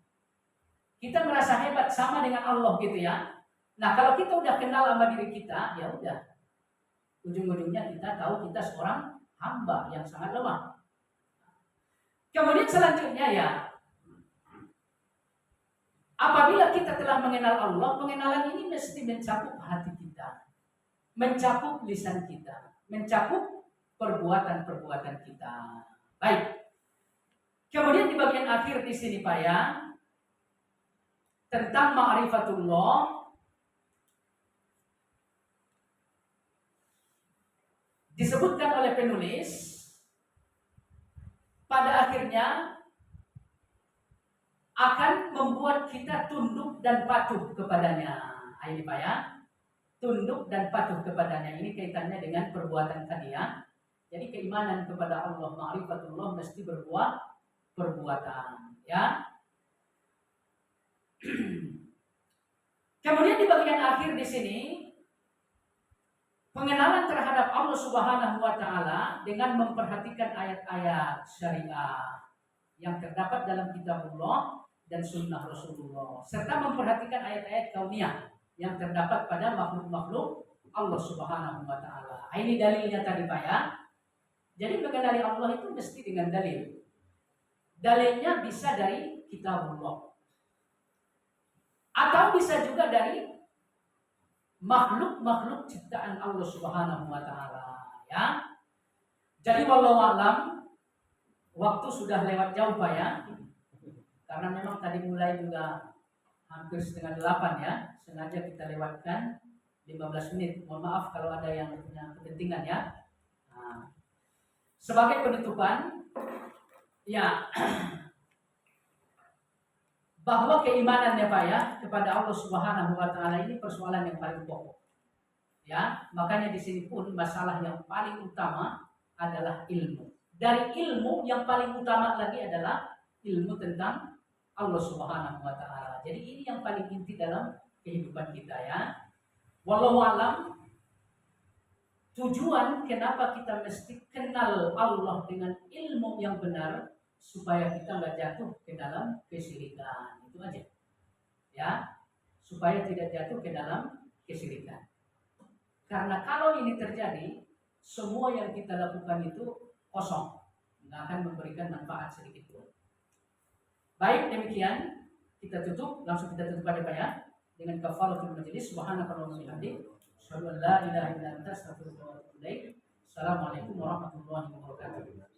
Kita merasa hebat sama dengan Allah gitu ya. Nah kalau kita udah kenal sama diri kita, ya udah. Ujung-ujungnya kita tahu kita seorang hamba yang sangat lemah. Kemudian selanjutnya ya, apabila kita telah mengenal Allah, pengenalan ini mesti mencakup hati kita, mencakup lisan kita, mencakup perbuatan-perbuatan kita. Baik. Kemudian di bagian akhir di sini Pak ya, tentang ma'rifatullah, disebutkan oleh penulis pada akhirnya akan membuat kita tunduk dan patuh kepadanya. Ini Pak ya, tunduk dan patuh kepadanya. Ini kaitannya dengan perbuatan tadi ya. Jadi keimanan kepada Allah, ma'rifatullah mesti berbuat perbuatan ya. Kemudian di bagian akhir di sini pengenalan terhadap Allah Subhanahu wa taala dengan memperhatikan ayat-ayat syariah yang terdapat dalam kitabullah dan sunnah Rasulullah, serta memperhatikan ayat-ayat kauniyah yang terdapat pada makhluk-makhluk Allah Subhanahu wa taala. Ini dalilnya tadi Pak ya. Jadi mengenali Allah itu mesti dengan dalil. Dalilnya bisa dari kitabullah, atau bisa juga dari makhluk-makhluk ciptaan Allah Subhanahu wa taala ya. Jadi wallahu alam, waktu sudah lewat jauh Pak ya. Karena memang tadi mulai juga hampir setengah 8 ya. Sengaja kita lewatkan 15 menit. Mohon maaf kalau ada yang punya kepentingan ya. Nah, sebagai penutupan ya, bahwa keimanannya Pak ya kepada Allah Subhanahu wa taala ini persoalan yang paling pokok. Ya, makanya di sini pun masalah yang paling utama adalah ilmu. Dari ilmu yang paling utama lagi adalah ilmu tentang Allah Subhanahu wa taala. Jadi ini yang paling inti dalam kehidupan kita ya. Wallahu alam, tujuan kenapa kita mesti kenal Allah dengan ilmu yang benar supaya kita nggak jatuh ke dalam kesyirikan. Itu aja. Ya, supaya tidak jatuh ke dalam kesyirikan. Karena kalau ini terjadi, semua yang kita lakukan itu kosong, nggak akan memberikan manfaat sedikit pun. Baik, demikian kita tutup, langsung kita tutup pada Pak ya dengan kafaratul majelis. Subhanakallahumma wa bihamdik, asyhadu an la ilaha illa anta, astaghfiruka wa atubu ilaik. Assalamualaikum warahmatullahi wabarakatuh.